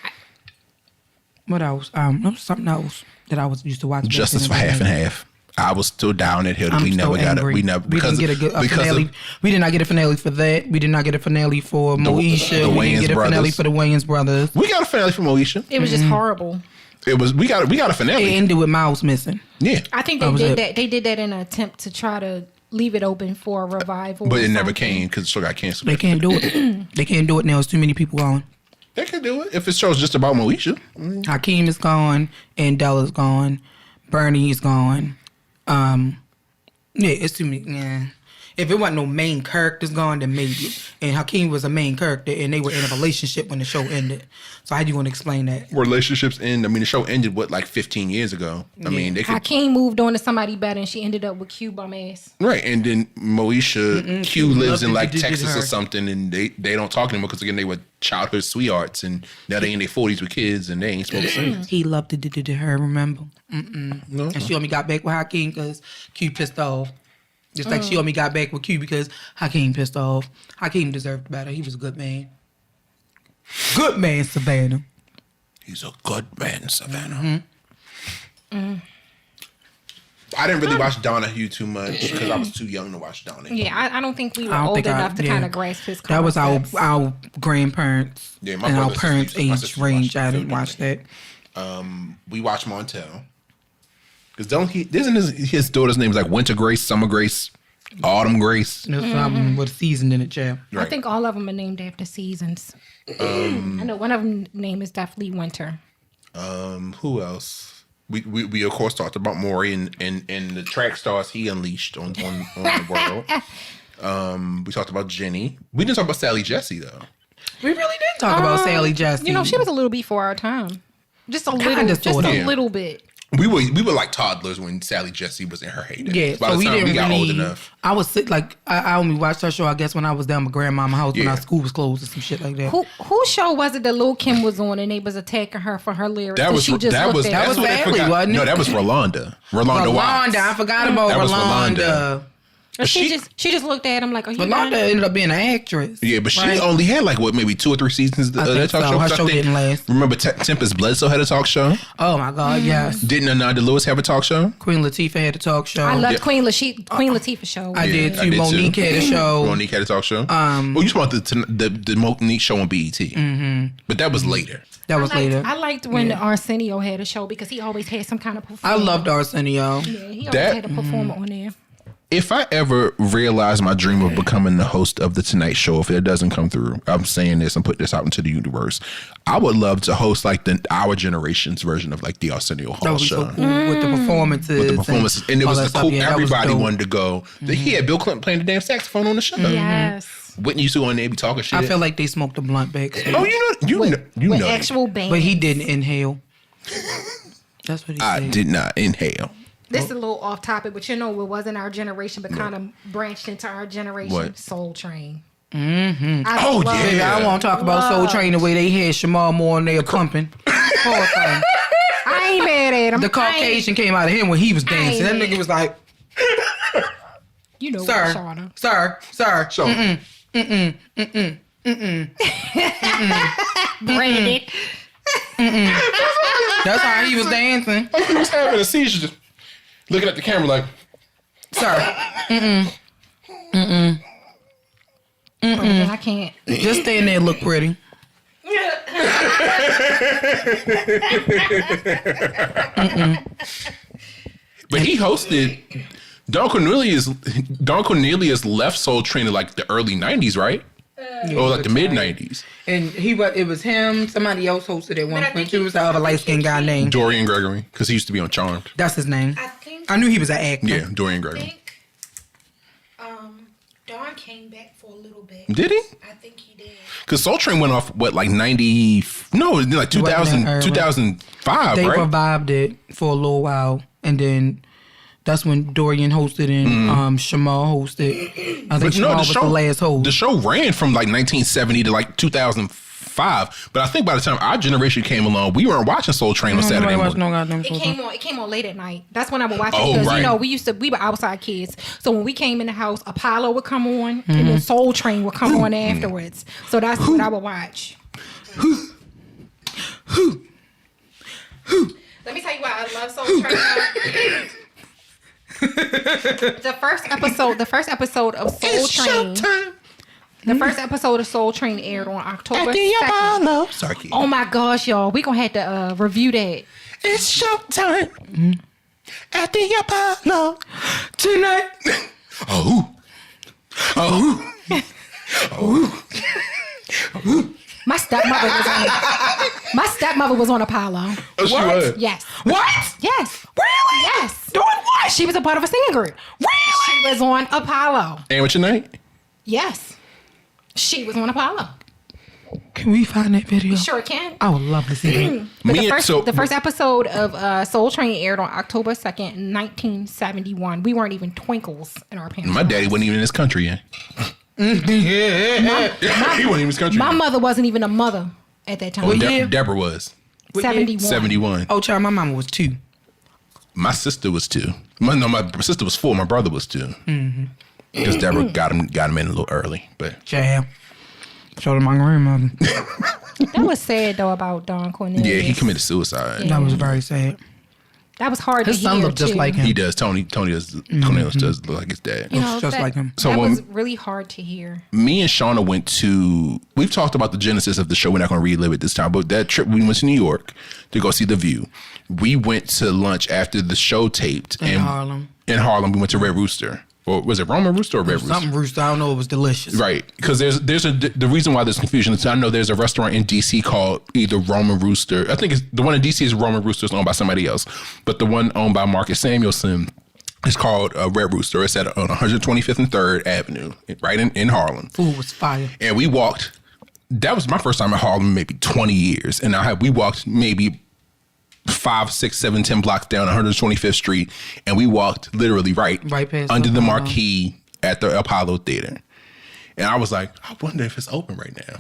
What else? There was something else that I used to watch. back Justice in for the Half day. and Half. I was still down that hill. I'm We never so got it. angry. We never didn't get a finale. We did not get a finale for that. We did not get a finale for Moesha. the We Wayans didn't get a finale brothers. for the Wayans brothers. we got a finale from Moesha. It was just horrible. It was we got a It finale. ended with Miles missing. Yeah. I think That they was did it. that. They did that in an attempt to try to leave it open for a revival. But or it never something. came because the show got canceled. They can't do it. They can't do it now. There's too many people on. They could do it if it show's just about Moesha. Hakeem is gone. Andella's gone. Bernie is gone. Yeah, it's too many. Yeah. If it wasn't no main characters gone, then maybe. And Hakeem was a main character, and they were in a relationship when the show ended. So how do you want to explain that? Relationships end. I mean, the show ended like 15 years ago. I mean, they could Hakeem moved on to somebody better, and she ended up with Q bum ass. right. And then Moesha Q lives in like Did Texas her. or something, and they don't talk anymore because again they were childhood sweethearts, and now they in their 40s with kids, and they ain't supposed to see. He loved to her, remember? No. And she only got back with Hakeem because Q pissed off. Just like she only got back with Q because Hakeem pissed off. Hakeem deserved better. He was a good man. Good man, Savannah. He's a good man, Savannah. I didn't really watch Donahue too much because I was too young to watch Donahue. Yeah, I don't think we were I don't old think enough to kind of grasp his That was concepts. our grandparents Yeah, my and our brothers parents' and sisters, my age sisters range. I watched didn't watch that. We watched Montel. Because isn't his daughter's name is like Winter Grace, Summer Grace, Autumn Grace? There's something with a season in it, child. I think all of them are named after seasons. I know one of them name is definitely Winter. Who else? We of course talked about Maury and the track stars he unleashed on the world. We talked about Jenny. We didn't talk about Sally Jesse though. We really did talk about Sally Jesse. You know, she was a little before our time. Just a little, Kinda, just sorta. a little bit. We were like toddlers when Sally Jesse was in her heyday. Yeah, By so the we time didn't we got really. old enough. I was sick, like I only watched her show. I guess when I was down at my grandmama's house when Yeah. our school was closed or some shit like that. Whose show was it that Lil' Kim was on and they was attacking her for her lyrics? That was she just that looked was at that's her? what they Family, forgot. wasn't it? No, that was Rolanda. Rolanda Watts. I forgot about That was Rolanda. She just looked at him like, "Are you?" Yolanda ended up being an actress. Yeah, but she only had like maybe 2 or 3 seasons of that talk show. Her show didn't last. Remember Tempest Bledsoe had a talk show? Oh my God, yes. Didn't Ananda Lewis have a talk show? Queen Latifah had a talk show. I loved Queen Latifah show. I did too. Monique had a show. Monique had a talk show. You talking about the Monique show on BET? Mm-hmm. But that was later. I liked when Arsenio had a show because he always had some kind of performer. I loved Arsenio. Yeah, he always had a performer on there. If I ever realize my dream of becoming the host of the Tonight Show, if it doesn't come through, I'm saying this and put this out into the universe. I would love to host like our generation's version of like the Arsenio Hall show. So cool with the performances. And it was the cool. Everybody was wanted to go. He had Bill Clinton playing the damn saxophone on the show. Yes. Whitney used to go in there and be talking shit. I feel like they smoked a blunt back. Oh, you know. Actual band. But he didn't inhale. That's what he said. I did not inhale. This is a little off topic, but it wasn't our generation, but kind of branched into our generation. What? Soul Train. Mm-hmm. Yeah. I want to talk about Soul Train the way they had Shamar Moore in there pumping. I ain't mad at him. The Caucasian came out of him when he was dancing. That nigga was like, you know, sir, Shauna. sir. Branded. That's how he was dancing. He was having a seizure, just looking at the camera like, Sir. I can't. Just stand there and look pretty. But he hosted. Don Cornelius left Soul Train in like the early 90s, right? Or like the mid 90s. And it was him, somebody else hosted at one point. It was the other light skinned guy named Dorian Gregory, because he used to be on Charmed. That's his name. I knew he was an actor. Yeah, Dorian Gregory. Don came back for a little bit. Did he? I think he did. Because Soul Train went off, like 90... No, like 2000, 2005, They right? revived it for a little while. And then that's when Dorian hosted and Shamal hosted. I think Shamal was the last host. The show ran from like 1970 to like 2005. But I think by the time our generation came along, we weren't watching Soul Train on Saturday morning. It came on late at night. That's when I would watch it because you know we were outside kids. So when we came in the house, Apollo would come on and then Soul Train would come on afterwards. So that's what I would watch. Let me tell you why I love Soul Train. The first episode of Soul Train. The first episode of Soul Train aired on October 2nd. Sorry. Oh my gosh, y'all. We're going to have to review that. It's showtime at the Apollo tonight. My stepmother was on Apollo. Oh, she was? Yes. What? Yes. Really? Yes. Doing what? She was a part of a singing group. Really? She was on Apollo. And what's your name? Yes. She was on Apollo. Can we find that video? We sure can. I would love to see it. But the first episode of Soul Train aired on October 2nd, 1971. We weren't even twinkles in our parents' My daddy wasn't even in this country yet. He wasn't even in this country. My mother wasn't even a mother at that time. Deborah was. 71. Oh, child, my mama was 2. My sister was 2. My sister was 4. My brother was 2. Mm-hmm. Because Deborah got him in a little early. But child. Showed him my grandmother. That was sad though about Don Cornelius. yeah, he committed suicide. Yeah. That was very sad. That was hard to hear. His son looked just like him. He does. Cornelius does look like his dad. You know, just like him. So that when was really hard to hear. me and Shauna we've talked about the genesis of the show. We're not going to relive it this time, but that trip we went to New York to go see The View. We went to lunch after the show taped In Harlem. In Harlem, we went to Red Rooster. Or was it Roman Rooster or Red Rooster? Something Rooster. I don't know. It was delicious. Right, because the reason why there's confusion is I know there's a restaurant in DC called either Roman Rooster. I think it's the one in DC is Roman Rooster, is owned by somebody else, but the one owned by Marcus Samuelson is called Red Rooster. It's on 125th and 3rd Avenue, right in Harlem. Food was fire. And we walked. That was my first time in Harlem, maybe 20 years, and we walked maybe 5, 6, 7, 10 blocks down 125th Street, and we walked literally right past under the Apollo. marquee at the Apollo Theater. And I was like, I wonder if it's open right now.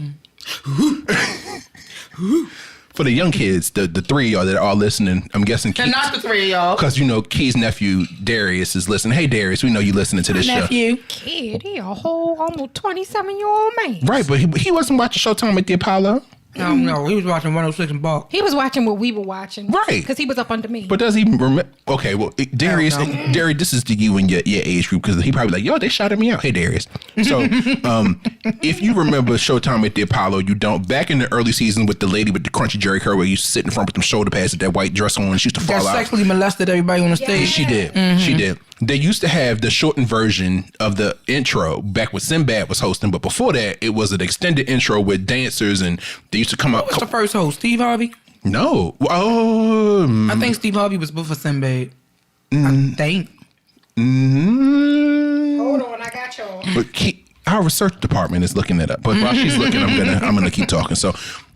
For the young kids, the three of y'all that are all listening, I'm guessing. And not the three of y'all. Because, Key's nephew, Darius, is listening. Hey, Darius, we know you listening to this show. Nephew. Kid, he a whole almost 27-year-old man. Right, but he wasn't watching Showtime at the Apollo. No, he was watching 106 and Bach. He was watching what we were watching. Right. Because he was up under me. But does he remember? Okay, well, Darius, this is to you and your age group, because he probably like, yo, they shouted me out. Hey, Darius. So, if you remember Showtime at the Apollo, you don't. Back in the early season with the lady with the crunchy jerry curl, where you used to sit in front with them shoulder pads with that white dress on, and she used to fall That out. sexually molested everybody on the stage. She did. She did. They used to have the shortened version of the intro back when Sinbad was hosting, but before that, it was an extended intro with dancers, and they used to come up. Who was the first host? Steve Harvey? No. I think Steve Harvey was before Sinbad. I think. Hold on, I got y'all. But our research department is looking that up. But while she's looking, I'm gonna keep talking. So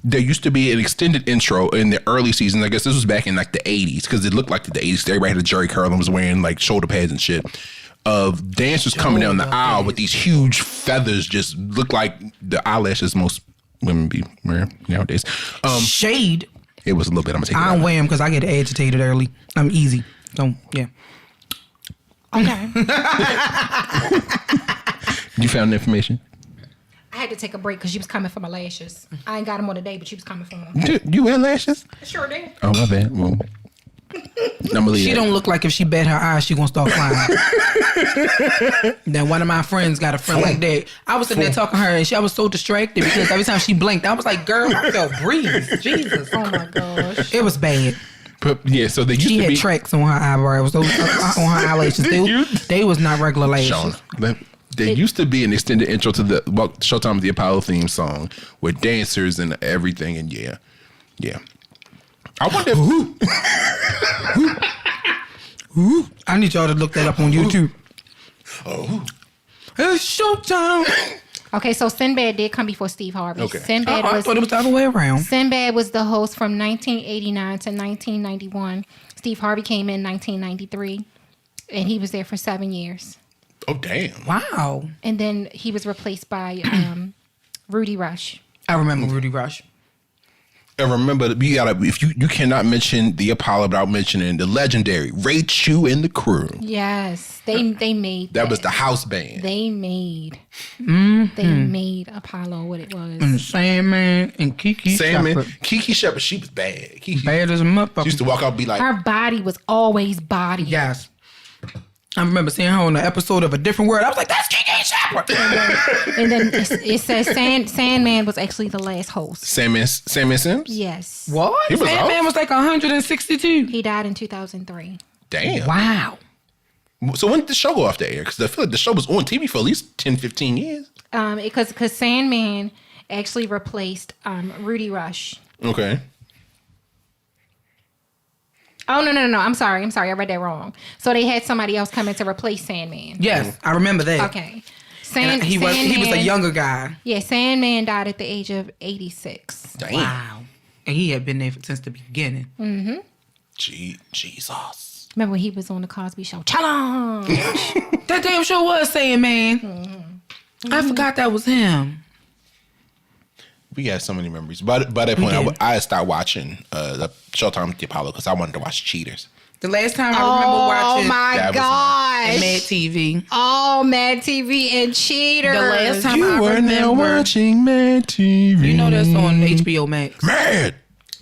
there used to be an extended intro in the early seasons. I guess this was back in like the 80s, because it looked like the 80s. Everybody had a jerry curl and was wearing like shoulder pads and shit. Of dancers coming down the aisle with these huge feathers, just look like the eyelashes most women be wearing nowadays. Shade. It was a little bit. I'm gonna take it I out. don't wear them because I get agitated early. I'm easy. So, yeah. Okay. You found the information? I had to take a break because she was coming for my lashes. I ain't got them on today, but she was coming for them. You wear lashes? Sure did. Oh, my bad. Well, She don't look like if she bat her eyes, she gonna start crying. Then one of my friends got a friend like that. I was sitting there talking to her, and I was so distracted because every time she blinked, I was like, "Girl, I felt breeze." Jesus, Oh my gosh. it was bad. But, yeah, so they used She to had be. tracks on her eyebrows, those on her eyelashes. They was not regular lashes. Shauna, there used to be an extended intro to the Showtime the Apollo theme song with dancers and everything, and yeah. I wonder I need y'all to look that up on YouTube. It's showtime. Okay, so Sinbad did come before Steve Harvey. Okay. Sinbad I thought it was the other way around. Sinbad was the host from 1989 to 1991. Steve Harvey came in 1993, and he was there for 7 years. Oh, damn. Wow. And then he was replaced by Rudy Rush. I remember Rudy Rush. And remember, if you cannot mention the Apollo without mentioning the legendary Ray Chu and the crew. Yes, they made That was the house band. They made Apollo what it was. And Sandman and Kiki Salmon, Shepherd. Kiki Shepherd, she was bad. Kiki Bad as a motherfucker. she used to walk out and be like, Her body was always body. Yes. I remember seeing her on an episode of A Different World. I was like, that's Kiki Shepherd. And then it says Sandman was actually the last host. Sandman Sims? Yes. What? He was Sandman old. was like 162. He died in 2003. Damn. Wow. So when did the show go off the air? Because I feel like the show was on TV for at least 10, 15 years. Because Sandman actually replaced Rudy Rush. Okay. Oh, no. I'm sorry. I read that wrong. So they had somebody else come in to replace Sandman. Yes, I remember that. Okay. And he was a younger guy. Yeah, Sandman died at the age of 86. Damn. Wow. And he had been there since the beginning. Mm-hmm. Jesus. Remember when he was on the Cosby Show? Challenge! That damn show was saying, man. I forgot that was him. We had so many memories. By that point, I stopped watching the Showtime with the Apollo because I wanted to watch Cheaters. The last time I remember watching Oh my That was gosh! Mad TV. Oh, Mad TV and Cheaters. The last time I now remember, watching Mad TV. you know that's on HBO Max. Mad.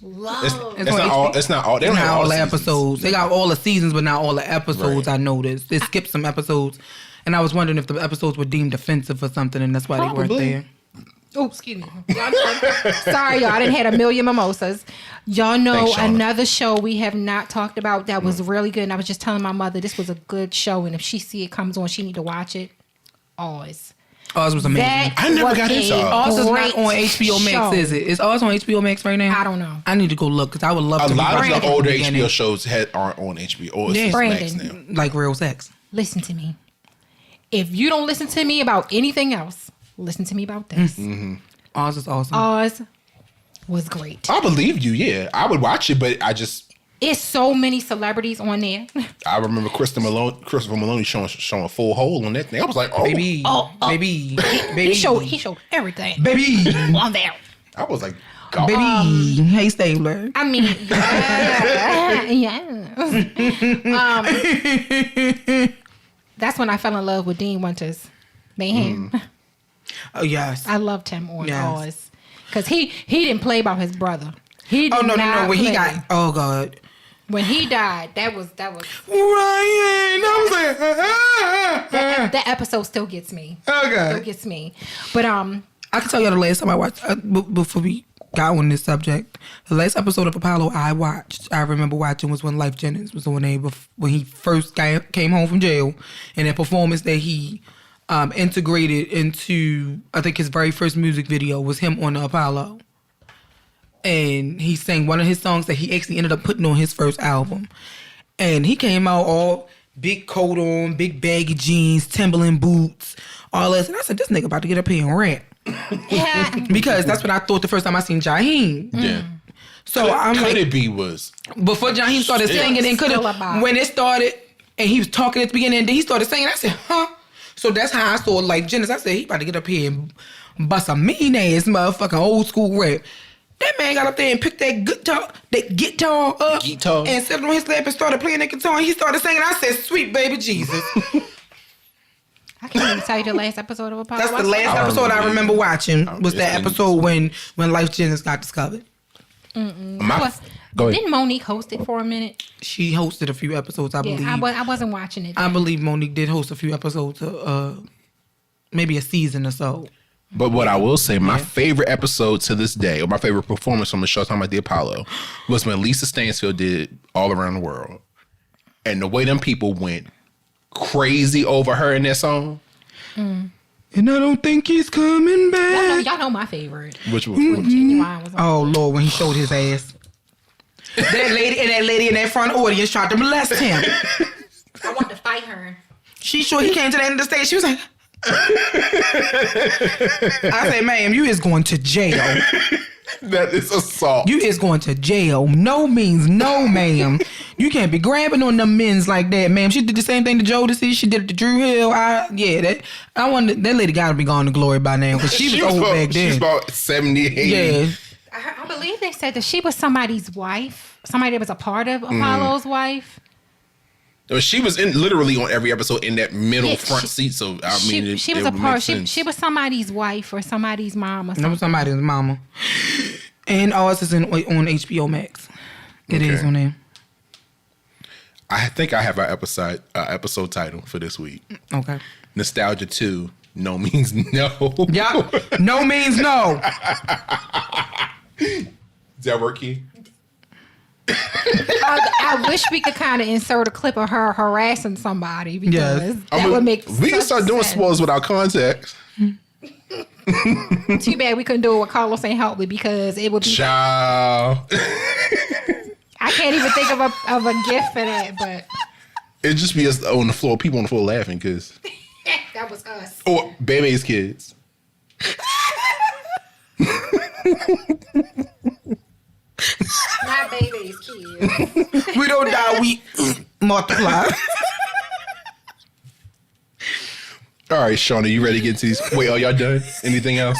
Love. It's on not all. HBO. It's not all. They don't Not have all the seasons. episodes. They got all the seasons, but not all the episodes. Right. I noticed they skipped some episodes, and I was wondering if the episodes were deemed offensive or something, and that's why they weren't Probably. there. Oh, excuse me. Sorry, y'all. I didn't had a million mimosas. Y'all know Thanks, Shauna. another show we have not talked about that was really good. And I was just telling my mother this was a good show, and if she see it comes on, she need to watch it. Oz. Oz was amazing. That I never was got into a Oz. Oz is not great on HBO Max, show. is it? Is Oz on HBO Max right now? I don't know. I need to go look because I would love A to. lot of rewatch the it older from the beginning. HBO shows aren't on HBO. Or it's Yeah. just Brandon. Max now. like Real Sex. Listen to me. If you don't listen to me about anything else, listen to me about this. Oz is awesome. Oz was great. I believe you. Yeah, I would watch it, but I just It's so many celebrities on there. I remember Christopher Maloney showing a full hole on that thing. I was like, oh, baby, baby, baby. He showed everything baby. on there. I was like, God. Baby, hey Stabler. I mean, yeah. That's when I fell in love with Dean Winters. Man, Oh yes. I loved him on Oz because he didn't play about his brother. He did No. When he play. got, oh God. When he died, that was Ryan. I was like, that episode still gets me. okay. Still gets me. But I can tell you the last time I watched, before we got on this subject, the last episode of Apollo I remember watching was when Life Jennings was on there, when he first came home from jail, and that performance that he integrated into, I think his very first music video was him on the Apollo. And he sang one of his songs that he actually ended up putting on his first album. And he came out all big coat on, big baggy jeans, Timberland boots, all this. And I said, this nigga about to get up here and rap. yeah, Because that's what I thought the first time I seen Jaheim. Yeah. So I'm Could like, it be was? before Jaheim started singing, and could have, when it started, and he was talking at the beginning, and then he started singing, I said, huh? So that's how I saw Life Jennings. I said, he about to get up here and bust a mean ass motherfucking old school rap. That man got up there and picked that guitar up and sat on his lap and started playing that guitar, and he started singing. I said, sweet baby Jesus. I can't even tell you the last episode of Apollo. That's the last episode I remember watching, was that episode when Life Jennings got discovered. Go ahead. Didn't Monique host it for a minute? She hosted a few episodes, I believe. I wasn't watching it then. I believe Monique did host a few episodes, maybe a season or so. But what I will say, my favorite episode to this day, or my favorite performance from the show talking about the Apollo, was when Lisa Stansfield did All Around the World. And the way them people went crazy over her in that song. And I don't think he's coming back. Y'all know my favorite. Which one? When Genuine was on. Oh, Lord, when he showed his ass. that lady in that front audience tried to molest him. I wanted to fight her. He came to the end of the stage. She was like, I said, ma'am, you is going to jail. That is assault. You is going to jail. No means no, ma'am. You can't be grabbing on them men's like that, ma'am. She did the same thing to Jodeci. She did it to Drew Hill. That lady got to be gone to glory by now, because she was old back then. She's about 70, 80. Yeah. I believe they said that she was somebody's wife. Somebody that was a part of Apollo's wife. She was literally on every episode in that middle front seat. So she was a part. She was somebody's wife or somebody's mom or something. That was somebody's mama. And ours is on HBO Max. It is on there. I think I have our episode title for this week. Okay. Nostalgia 2. No means no. Yeah. No means no. Does that work, Key? I wish we could kind of insert a clip of her harassing somebody, because that would make We can start doing spoilers without context. Too bad we couldn't do it with Carlos ain't help me, because it would be. Ciao. I can't even think of a gift for that, but It'd just be us on the floor, people on the floor laughing, because that was us. or Bebe's kids. Not baby's kids. We don't die, we multiply. All right, Shauna, you ready to get into these? Wait, are y'all done? Anything else?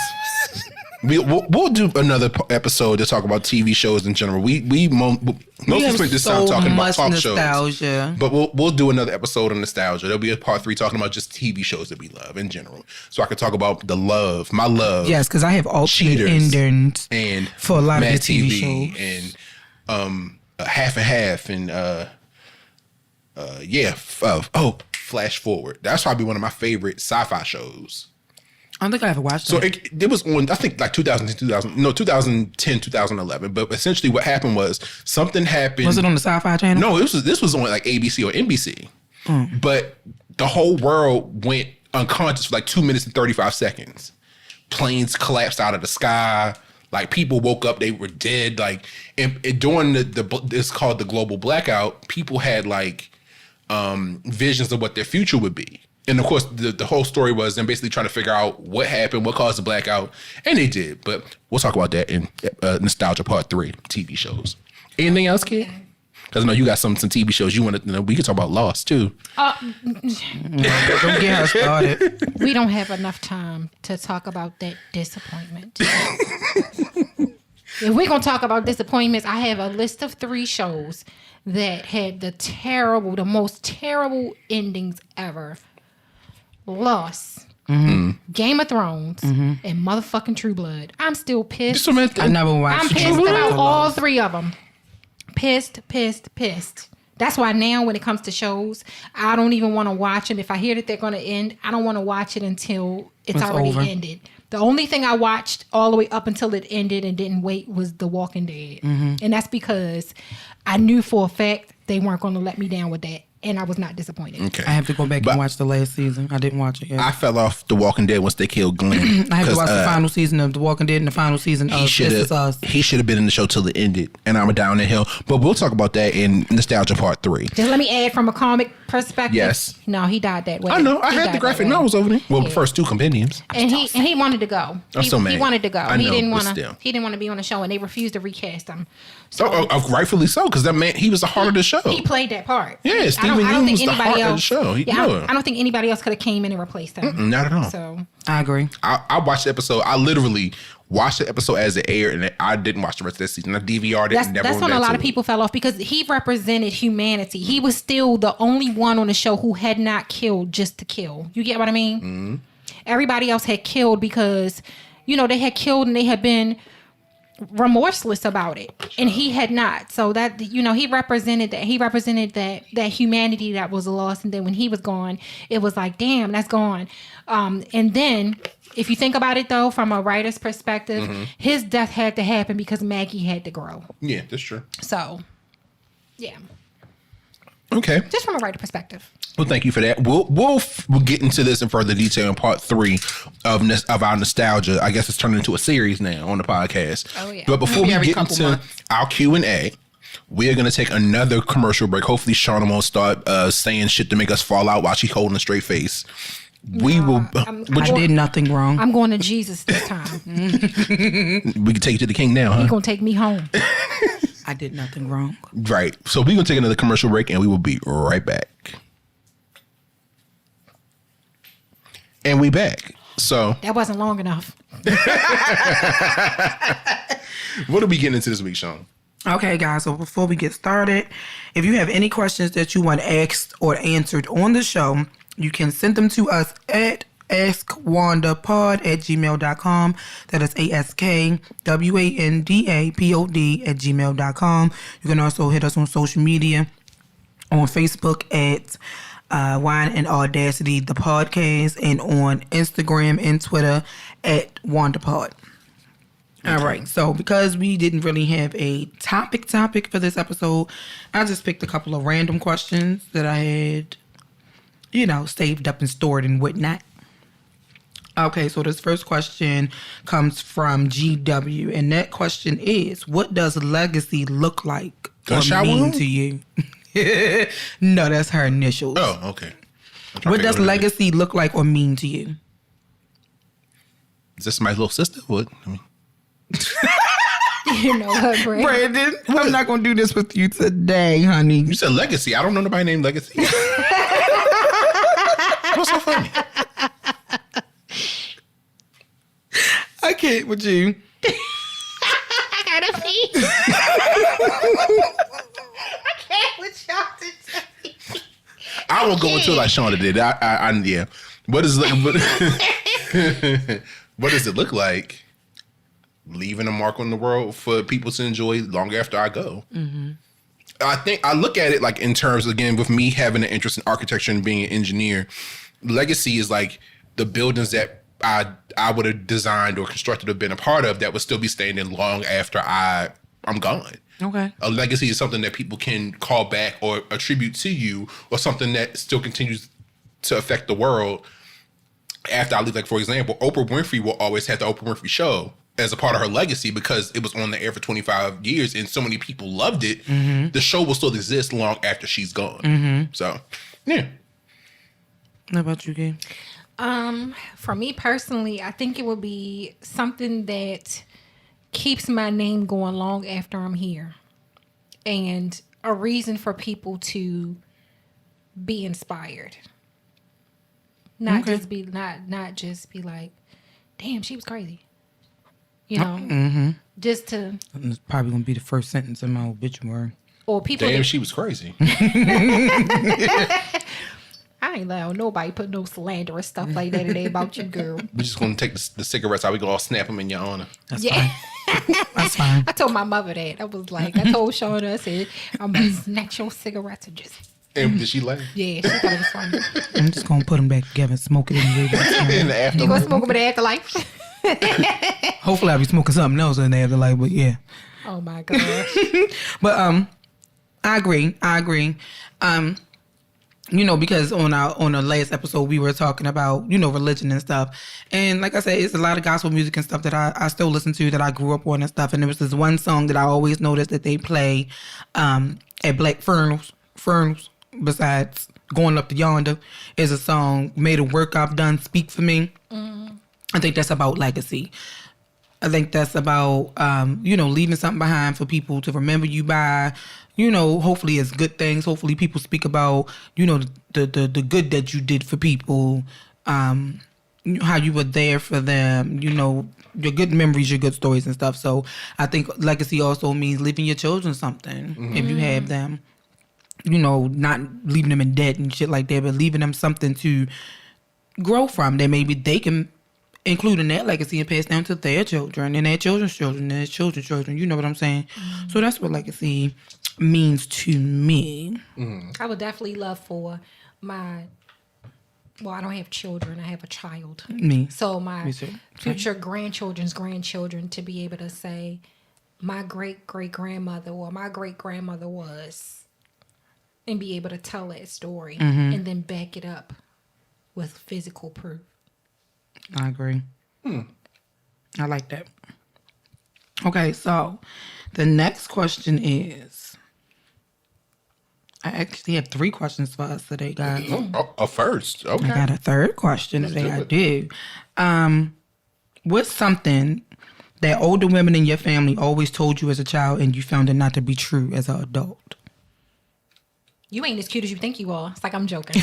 We'll do another episode to talk about TV shows in general. We mostly spent this time talking about talk shows, but we'll do another episode on nostalgia. There'll be a part 3 talking about just TV shows that we love in general, so I can talk about my love. Yes, because I have alternate endings and for a lot Mad of the TV shows shows and half and half and Flash Forward. That's probably one of my favorite sci-fi shows. I don't think I ever watched So it. it was on, I think, like 2010, 2011. But essentially what happened was something happened. Was it on the Sci-Fi Channel? No, this was on like ABC or NBC. But the whole world went unconscious for like 2 minutes and 35 seconds. Planes collapsed out of the sky. Like people woke up, they were dead. Like and during it's called the global blackout, people had like visions of what their future would be. And of course, the whole story was them basically trying to figure out what happened, what caused the blackout, and they did. But we'll talk about that in Nostalgia Part 3, TV shows. Anything else, kid? Because I know you got some TV shows you want to. We can talk about Lost too. Don't get her started. We don't have enough time to talk about that disappointment. If we're gonna talk about disappointments, I have a list of 3 shows that had the most terrible endings ever. Lost, Game of Thrones, and motherfucking True Blood. I'm still pissed. I never watched. I'm pissed about all 3 of them. Pissed. That's why now when it comes to shows, I don't even want to watch them. If I hear that they're going to end, I don't want to watch it until it's already over. Ended. The only thing I watched all the way up until it ended and didn't wait was The Walking Dead. And that's because I knew for a fact they weren't going to let me down with that. And I was not disappointed. Okay. I have to go back and watch the last season. I didn't watch it yet. I fell off The Walking Dead once they killed Glenn. I have to watch the final season of The Walking Dead and the final season of This Is Us. He should have been in the show till it ended. And I'm down the hill. But we'll talk about that in Nostalgia Part 3. Just let me add from a comic perspective. Yes. No, he died that way. I know. I had the graphic novels over there. Well, the first 2 compendiums. And he wanted to go. I'm so mad. He wanted to go. I know, he didn't want to be on the show, and they refused to recast him. So rightfully so, because that man, he was the heart of the show. He played that part. Yeah, Stephen Yeun was the heart of the show. I don't think anybody else could have came in and replaced him. Not at all. So I agree. I watched the episode. I literally watched the episode as it aired, and I didn't watch the rest of that season. I DVR'd it. That's when a lot of people fell off because he represented humanity. He was still the only one on the show who had not killed just to kill. You get what I mean? Mm-hmm. Everybody else had killed because, they had killed and they had been remorseless about it, and he had not. So that he represented that humanity that was lost, and then when he was gone, it was like, damn, that's gone. And then if you think about it though, from a writer's perspective, his death had to happen because Maggie had to grow. Yeah, that's true. So yeah, okay, just from a writer perspective. Well, thank you for that. We'll get into this in further detail in part 3 of our nostalgia. I guess it's turned into a series now on the podcast. Oh yeah. But before we get into our Q&A, we are going to take another commercial break. Hopefully, Shauna won't start saying shit to make us fall out while she's holding a straight face. I did nothing wrong. I'm going to Jesus this time. We can take you to the King now, huh? He's going to take me home. I did nothing wrong. Right. So we're going to take another commercial break, and we will be right back. And we back. So that wasn't long enough. What are we getting into this week, Sean? Okay, guys. So before we get started, if you have any questions that you want asked or answered on the show, you can send them to us at askwandapod@gmail.com. That is ASKWANDAPOD@gmail.com. You can also hit us on social media on Facebook at Wine and Audacity, the podcast, and on Instagram and Twitter at WandaPod. Okay. All right. So because we didn't really have a topic for this episode, I just picked a couple of random questions that I had, saved up and stored and whatnot. Okay, so this first question comes from GW, and that question is, what does legacy look like or mean to you? No, that's her initials. Oh, okay. What does legacy look like or mean to you? Is this my little sister? What? I mean, you know her, Brandon. I'm not gonna do this with you today, honey. You said legacy. I don't know nobody named Legacy. What's so funny? I can't with you. I gotta pee. I can't with y'all today. I won't go into it like Shauna did. Yeah. What does it look like? Leaving a mark on the world for people to enjoy long after I go. Mm-hmm. I think I look at it like in terms, again, with me having an interest in architecture and being an engineer, legacy is like the buildings that I would have designed or constructed or been a part of that would still be standing long after I'm gone. Okay. A legacy is something that people can call back or attribute to you, or something that still continues to affect the world after I leave. Like, for example, Oprah Winfrey will always have the Oprah Winfrey Show as a part of her legacy because it was on the air for 25 years and so many people loved it. Mm-hmm. The show will still exist long after she's gone. Mm-hmm. So, yeah. How about you, Gabe? For me personally, I think it would be something that keeps my name going long after I'm here, and a reason for people to be inspired. Not just be like, damn, she was crazy. You know, just to. It's probably gonna be the first sentence in my obituary. Or people. Damn, she was crazy. I ain't allowed nobody put no slanderous stuff like that today about you, girl. We just gonna take the cigarettes out. We gonna all snap them in your honor. That's fine. That's fine. I told my mother that. I was like, I told Shauna, I said, I'm gonna snatch your cigarettes and just. And did she laugh? Yeah, she thought it was funny. I'm just gonna put them back together and smoke it in the In the You afterlife. gonna smoke them in the afterlife? Hopefully I'll be smoking something else in the afterlife, but yeah. Oh my gosh. But I agree. You know, because on the last episode we were talking about, you know, religion and stuff. And like I said, it's a lot of gospel music and stuff that I still listen to, that I grew up on and stuff. And there was this one song that I always noticed that they play at black funerals, besides Going Up to Yonder, is a song, May the Work I've Done Speak for Me. I think that's about legacy. I think that's about, you know, leaving something behind for people to remember you by. You know, hopefully it's good things. Hopefully people speak about, you know, the good that you did for people, how you were there for them, you know, your good memories, your good stories and stuff. So I think legacy also means leaving your children something, if you have them. You know, not leaving them in debt and shit like that, but leaving them something to grow from that maybe they can include in that legacy and pass down to their children and their children's children and their children's children. You know what I'm saying? So that's what legacy means to me. I would definitely love for my, well, I don't have children, I have a child. Me. So my Me too. future grandchildren's grandchildren to be able to say, my great-great-grandmother or my great-grandmother was, and be able to tell that story and then back it up with physical proof. I agree. I like that. Okay, so the next question is, I actually have 3 questions for us today, guys. A first. Okay. I got a third question today. I do. What's something that older women in your family always told you as a child and you found it not to be true as an adult? You ain't as cute as you think you are. It's like I'm joking.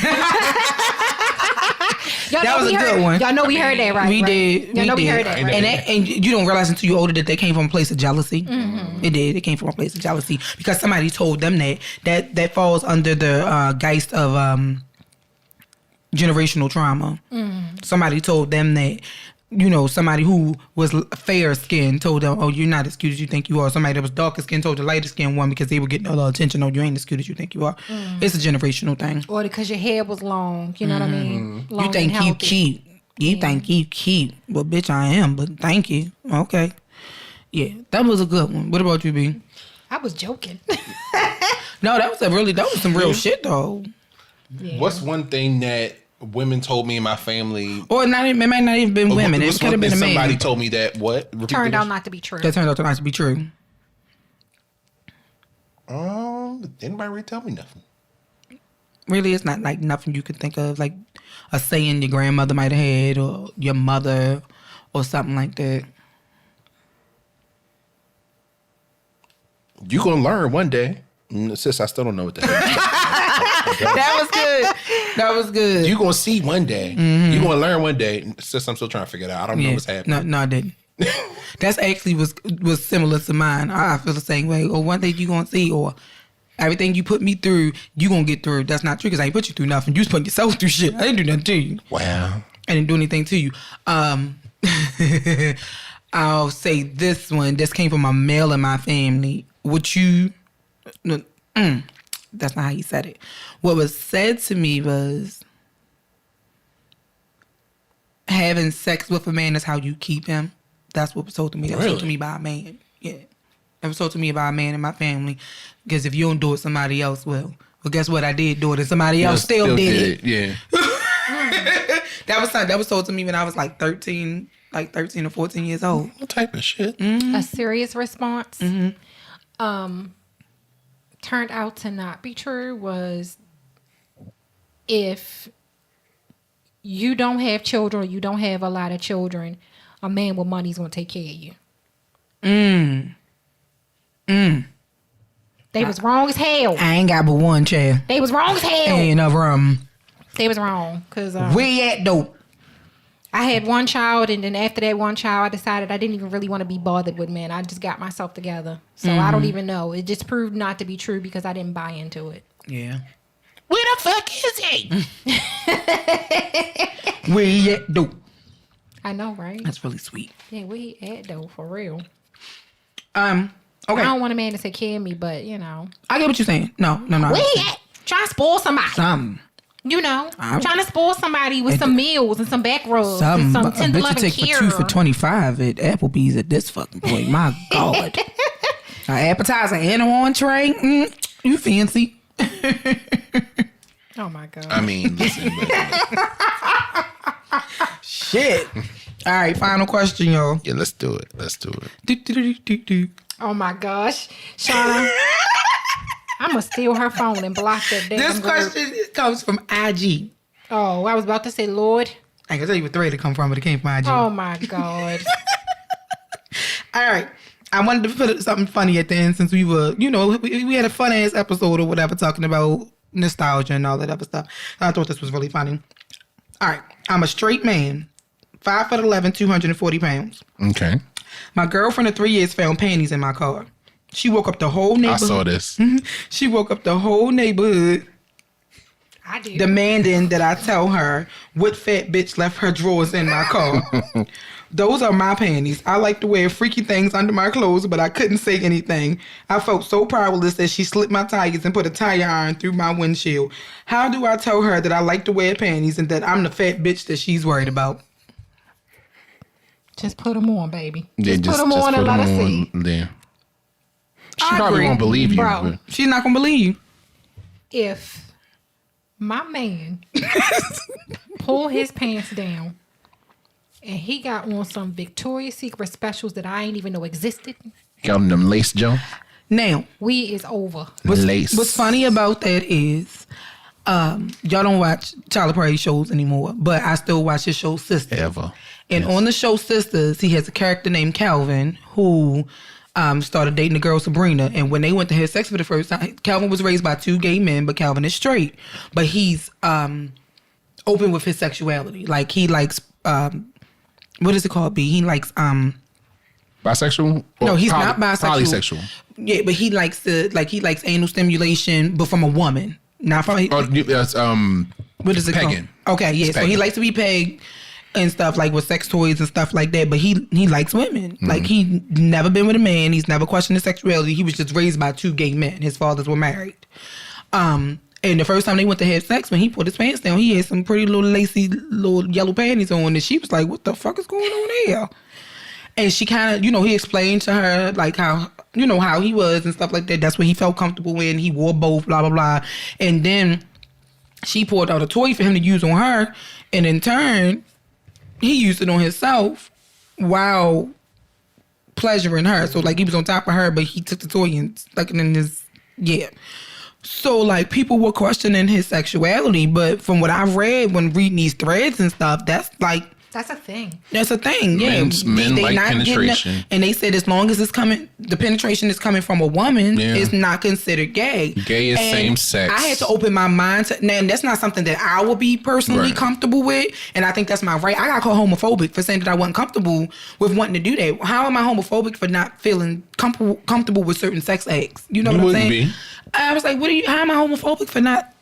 That was a good one. Y'all know we heard that, right? We did. Y'all know we did. heard that, right? And you don't realize until you're older that they came from a place of jealousy. It did. It came from a place of jealousy because somebody told them that falls under the geist of generational trauma. Somebody told them that. You know, somebody who was fair skinned told them, "Oh, you're not as cute as you think you are." Somebody that was darker skinned told the lighter skinned one because they were getting all the attention. "Oh, you ain't as cute as you think you are." It's a generational thing. Or because your hair was long. You know what I mean? Long You think and you healthy. cute. You think you cute. Well, bitch, I am, but thank you. Okay. Yeah, that was a good one. What about you, B? I was joking. No, that was some real shit, though. Yeah. What's one thing that women told me in my family? Or it might not even been women. It What's could one have been thing a man. somebody told me that what? Repeat Turned the out question. not to be true. That turned out to not be true. Anybody really tell me nothing? Really, it's not like nothing you could think of, like a saying your grandmother might have had or your mother or something like that. You gonna learn one day. Sis, I still don't know what the hell. That was good. That was good. You gonna see one day. You gonna learn one day. Sis, I'm still trying to figure it out. I don't know what's happening. No, I didn't. That's actually was similar to mine. I feel the same way. Or one thing you gonna see, or everything you put me through, you gonna get through. That's not true because I ain't put you through nothing. You was putting yourself through shit. I didn't do nothing to you. Wow. I didn't do anything to you. I'll say this one. This came from a male in my family. That's not how you said it. What was said to me was, having sex with a man is how you keep him. That's what was told to me. That was told to me by a man. Yeah. That was told to me by a man in my family. Because if you don't do it, somebody else will. Well, guess what? I did do it, and somebody else still did it. Yeah. That was told to me when I was like 13 or 14 years old. What type of shit? A serious response turned out to not be true was, if you don't have children or you don't have a lot of children, a man with money is going to take care of you. They was wrong as hell. I ain't got but one child. They was wrong as hell. Ain't enough room. They was wrong. Because Where you at, though? I had one child, and then after that one child, I decided I didn't even really want to be bothered with men. I just got myself together. So I don't even know. It just proved not to be true because I didn't buy into it. Yeah. Where the fuck is he? Where he at, though? I know, right? That's really sweet. Yeah, where he at, though, for real. Okay. I don't want a man to take care of me, but, you know. I get what you're saying. No. Where he at? Trying to spoil somebody. You know, trying to spoil somebody with some meals and some back rubs and some tender loving care. Take for 2 for $25 at Applebee's at this fucking point. My God. An appetizer and an entree. You fancy. Oh, my God. I mean, listen. Shit. All right, final question, y'all. Yeah, let's do it. Oh, my gosh. Shauna. I'm going to steal her phone and block that damn This group. question comes from IG. Oh, I was about to say, Lord. I can tell you what thread it come from, but it came from IG. Oh, my God. All right. I wanted to put something funny at the end since we were, we had a fun-ass episode or whatever talking about nostalgia and all that other stuff. I thought this was really funny. All right. I'm a straight man, 5'11", 240 pounds. Okay. My girlfriend of 3 years found panties in my car. She woke up the whole neighborhood. I saw this. She woke up the whole neighborhood I do. demanding that I tell her what fat bitch left her drawers in my car. Those are my panties. I like to wear freaky things under my clothes, but I couldn't say anything. I felt so powerless that she slipped my tires and put a tire iron through my windshield. How do I tell her that I like to wear panties and that I'm the fat bitch that she's worried about? Just put them on, baby. Yeah, just put them on and let her see. There. She I probably agree. won't believe you. Bro. But She's not going to believe you. If my man pull his pants down and he got on some Victoria's Secret specials that I ain't even know existed, got them lace Jones. Now, we is over. Lace. what's funny about that is y'all don't watch Tyler Perry shows anymore, but I still watch his show Sisters. Ever. And on the show Sisters, he has a character named Calvin who started dating the girl Sabrina. And when they went to have sex for the first time, Calvin was raised by 2 gay men, but Calvin is straight. But he's open with his sexuality. Like he likes what is it called, B? He likes Bisexual? no, he's not bisexual. Polysexual. Yeah, but he likes anal stimulation, but from a woman. Not from Yes, what is it pegging. called? Okay, yeah. It's So he pegging. likes to be pegged and stuff, like with sex toys and stuff like that. But he likes women. Like he never been with a man. He's never questioned his sexuality. He was just raised by 2 gay men. His fathers were married. And the first time they went to have sex, when he put his pants down, he had some pretty little lacy little yellow panties on, and she was like, "What the fuck is going on here?" And she kind of, he explained to her like how he was and stuff like that. That's what he felt comfortable in. He wore both, blah blah blah. And then she poured out a toy for him to use on her, and in turn, he used it on himself while pleasuring her. So like he was on top of her, but he took the toy and stuck it in his So like people were questioning his sexuality, but from what I've read when reading these threads and stuff, that's a thing. That's a thing. Yeah, Men like not penetration, and they said as long as the penetration is coming from a woman, it's not considered gay. Gay is same sex. I had to open my mind to now. That's not something that I would be personally comfortable with, and I think that's my right. I got called homophobic for saying that I wasn't comfortable with wanting to do that. How am I homophobic for not feeling comfortable with certain sex acts? You know what I'm saying? Be. I was like, how am I homophobic for not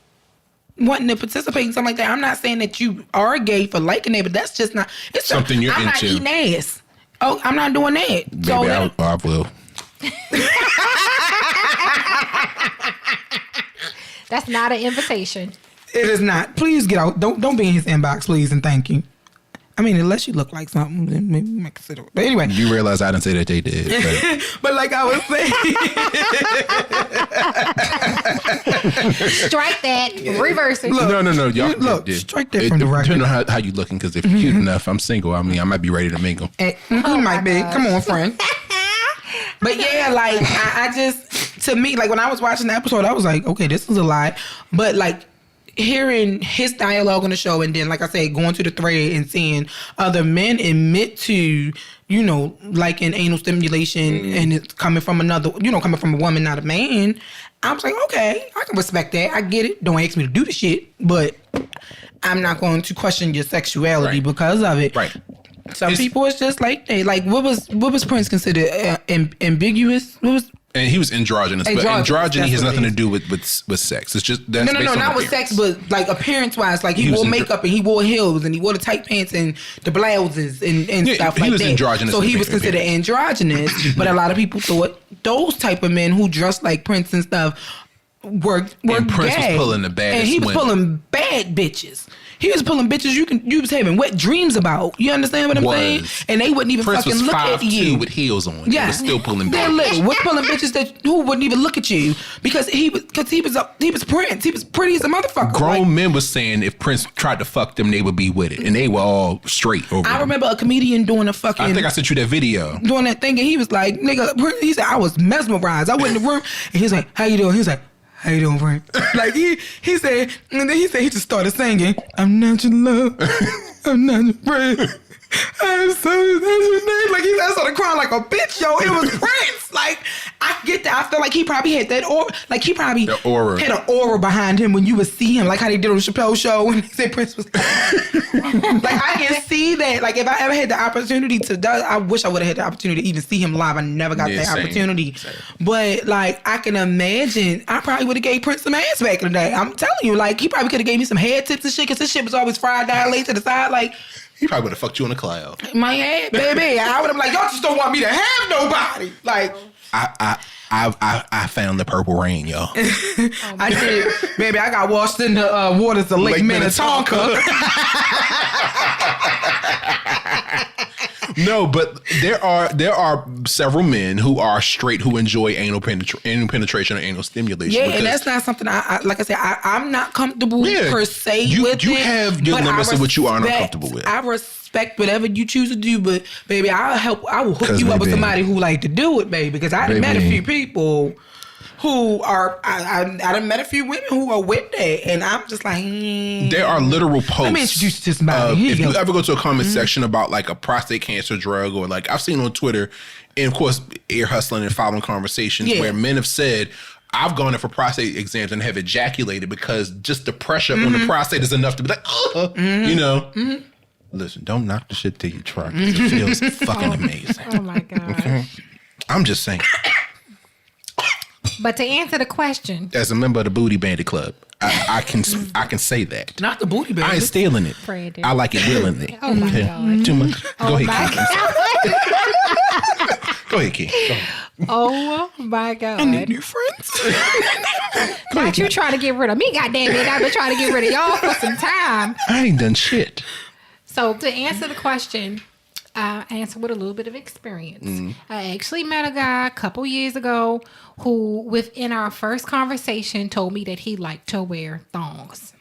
wanting to participate in something like that? I'm not saying that you are gay for liking it, but that's just not something you're I'm into. I'm not eating ass. Oh, I'm not doing that. Maybe I will. That's not an invitation. It is not. Please get out. Don't be in his inbox, please, and thank you. I mean, unless you look like something, then maybe we might consider it. But anyway. You realize I didn't say that they did. But like I was saying. Strike that. Reverse it. No. Y'all Look, strike that from the record. Depending on how you looking, because if you're cute enough, I'm single. I mean, I might be ready to mingle. You might be. gosh. Come on, friend. But yeah, like I just, to me, like when I was watching the episode, I was like, okay, this is a lie. But like hearing his dialogue on the show, and then like I said, going to the thread and seeing other men admit to, like an anal stimulation, and it's coming from coming from a woman, not a man. I was like, okay, I can respect that. I get it. Don't ask me to do the shit, but I'm not going to question your sexuality because of it. Right. Some people it's just like they like what was Prince considered ambiguous? What was and he was androgynous, but androgyny has nothing to do with sex. It's just that's no, not with sex, but like appearance wise, like he wore makeup and he wore heels and he wore the tight pants and the blouses and stuff like that. Androgynous, so he was considered androgynous, but a lot of people thought those type of men who dressed like Prince and stuff were and Prince gay. was pulling the baddest and he was women. pulling bad bitches. He was pulling bitches you was having wet dreams about. You understand what I'm saying? And they wouldn't even Prince fucking was look at you with heels on. Yeah, He was still pulling they're bad little. Was pulling bitches who wouldn't even look at you because he was Prince. He was pretty as a motherfucker. Grown men was saying if Prince tried to fuck them, they would be with it, and they were all straight over. I remember a comedian doing a fucking. I think I sent you that video. Doing that thing, and he was like, "Nigga," he said, "I was mesmerized. I went in the room, and he was like, how you doing?" He was like, how you doing, Frank? Like he said, and then he said he just started singing, I'm not your love, I'm not your friend. I'm so like he started crying like a bitch, yo. It was Prince. Like I get that. I feel like he probably had that aura. Like he probably had an aura behind him when you would see him, like how they did on the Chappelle show when they said Prince was. Like I can see that. Like if I ever had the opportunity to, I wish I would have had the opportunity to even see him live. I never got that opportunity. Same. But like I can imagine, I probably would have gave Prince some ass back in the day. I'm telling you, like he probably could have gave me some head tips and shit because this shit was always fried down, laid to the side, like. He probably would have fucked you on the cloud. My head, baby. I would have been like, y'all just don't want me to have nobody. Like, I found the purple rain, y'all. I did, baby. I got washed in the waters of Lake Minnetonka. No, but there are several men who are straight who enjoy anal penetration or anal stimulation. Yeah, and that's not something I like I said, I'm not comfortable per se with it. You have your limits of what you are not comfortable with. I respect whatever you choose to do, but baby, I will hook you up with somebody who like to do it, baby, because I done met a few people who are, I done met a few women who are with that, and I'm just like, There are literal posts. Let me introduce you to somebody. If you ever go to a comment section about like a prostate cancer drug, or like I've seen on Twitter, and of course, ear hustling and following conversations where men have said, I've gone in for prostate exams and have ejaculated because just the pressure on the prostate is enough to be like, you know. Listen, don't knock the shit till you try. It feels fucking amazing. Oh my God. Okay? I'm just saying. But to answer the question, As a member of the Booty Bandit Club, I can say that. Not the Booty Bandit. I ain't stealing it. Fred, I like it willingly. Oh my God. Too much. Go ahead, Key. God. Go ahead, Key. Oh my God. I need new friends. Not you trying to get rid of me, goddamn it. I've been trying to get rid of y'all for some time. I ain't done shit. So to answer the question, I answer with a little bit of experience. I actually met a guy a couple years ago who, within our first conversation, told me that he liked to wear thongs.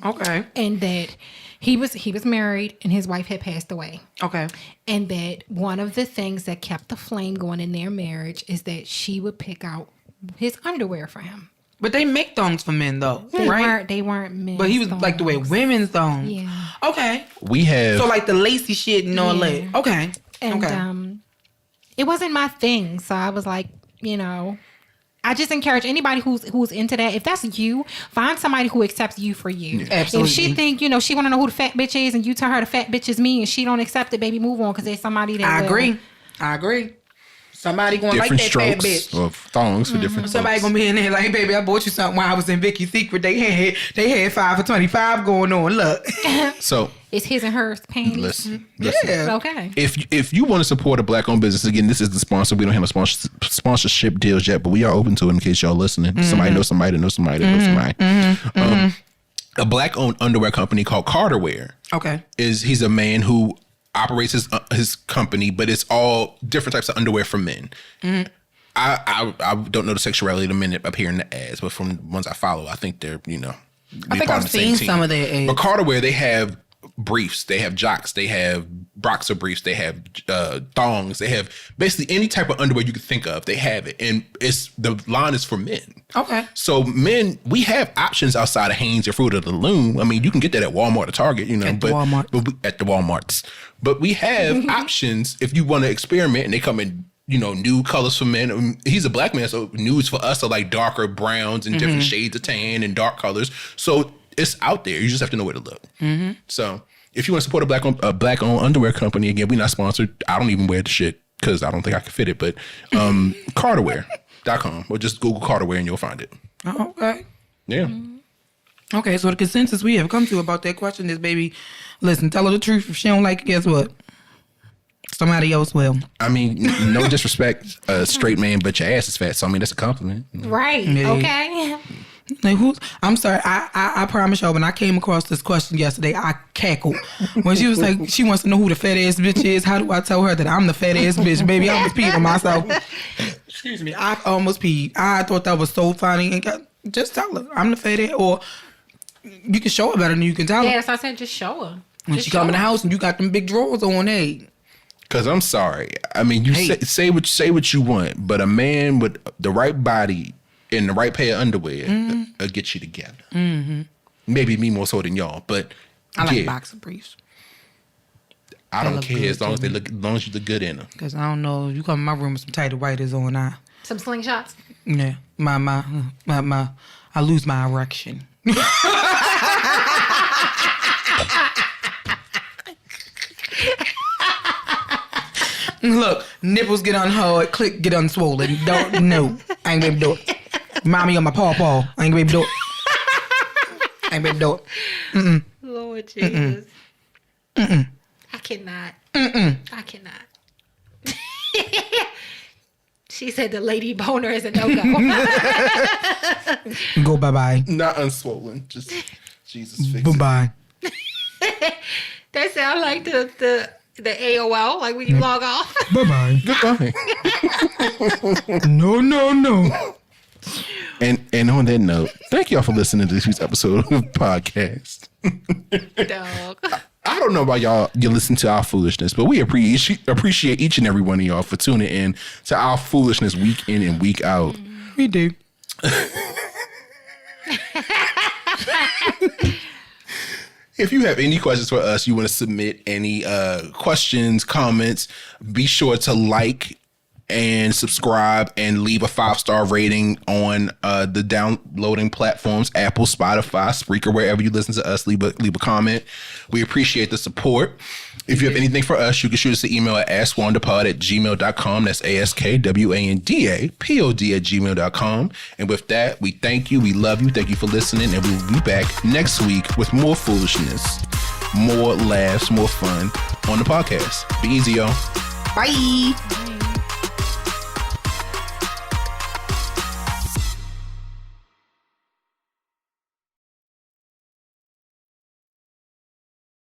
Okay. And that he was married and his wife had passed away. Okay. And that one of the things that kept the flame going in their marriage is that she would pick out his underwear for him. But they make thongs for men though, right? They weren't men. But he was like the way women's thongs. Yeah. Okay. We have So like the lacy shit and all that. Okay. And it wasn't my thing. So I was like, I just encourage anybody who's into that. If that's you, find somebody who accepts you for you. Yeah. Absolutely. If she think, she want to know who the fat bitch is and you tell her the fat bitch is me and she don't accept it, baby, move on because there's somebody that I agree. Somebody gonna different like that fat strokes bitch. of thongs for different Somebody folks. gonna be in there like, baby, I bought you something while I was in Vicky's Secret. They had 5 for $25 going on. Look. So it's his and hers panties. listen. Yeah. Okay. If you want to support a black-owned business, again, this is the sponsor. We don't have a sponsorship deals yet, but we are open to it in case y'all listening. Somebody knows somebody that knows somebody that knows somebody. A black-owned underwear company called Carter Wear. Okay. He's a man who operates his company, but it's all different types of underwear for men. I don't know the sexuality of the men up here in the ads, but from the ones I follow, I think they're I think I've seen some of their ads. But Carter Wear, they have briefs, they have jocks, they have boxer briefs, they have thongs, they have basically any type of underwear you could think of. They have it, and the line is for men. Okay. So men, we have options outside of Hanes or Fruit of the Loom. I mean, you can get that at Walmart or Target, At the Walmart. at the Walmarts. But we have options if you want to experiment, and they come in nude colors for men. He's a black man, so nudes for us are like darker browns and different shades of tan and dark colors. So it's out there. You just have to know where to look. So if you want to support a black owned underwear company, again, we're not sponsored. I don't even wear the shit because I don't think I can fit it. But Carterwear.com or just Google Carterwear and you'll find it. Oh, okay. Yeah. Okay, so the consensus we have come to about that question is, baby, listen, tell her the truth. If she don't like it, guess what? Somebody else will. I mean, no disrespect, straight man, but your ass is fat. So I mean, that's a compliment. Right. Yeah. Okay. Like, I'm sorry. I promise y'all, when I came across this question yesterday, I cackled when she was like, she wants to know who the fat ass bitch is. How do I tell her that I'm the fat ass bitch? Baby, I almost peed on myself. Excuse me. I almost peed. I thought that was so funny. And just tell her I'm the fat ass, or you can show her better than you can tell her. Yeah, that's what I said. Just show her. When she come in the house and you got them big drawers on, hey. Cause I'm sorry. I mean, you say what you want, but a man with the right body and the right pair of underwear will get you together. Mm-hmm. Maybe me more so than y'all, but I like boxer briefs. I don't care as long as as long as you look good in them. Cause I don't know, you come in my room with some tighter whiters on, some slingshots. Yeah, I lose my erection. Look, nipples get unhard, click get unswollen. No, I ain't gonna do it. Mommy on my paw. I ain't gonna do it. I ain't gonna do it. Mm-mm. Lord Jesus. Mm-mm. I cannot. Mm-mm. I cannot. She said the lady boner is a no-go. Go bye-bye. Not unswollen. Just Jesus fix Bye-bye. That sound like the AOL, like when you log off. Bye-bye. Goodbye. No. And on that note, thank y'all for listening to this week's episode of the podcast. Dog. I don't know about y'all, you listen to our foolishness, but we appreciate each and every one of y'all for tuning in to our foolishness week in and week out. We do. If you have any questions for us, you want to submit any questions, comments, be sure to like and subscribe and leave a 5-star rating on the downloading platforms, Apple, Spotify, Spreaker, wherever you listen to us. Leave a comment. We appreciate the support. If you have anything for us, you can shoot us an email at askwandapod@gmail.com. That's ASKWANDAPOD@gmail.com. And with that, we thank you. We love you. Thank you for listening. And we will be back next week with more foolishness, more laughs, more fun on the podcast. Be easy, y'all. Bye.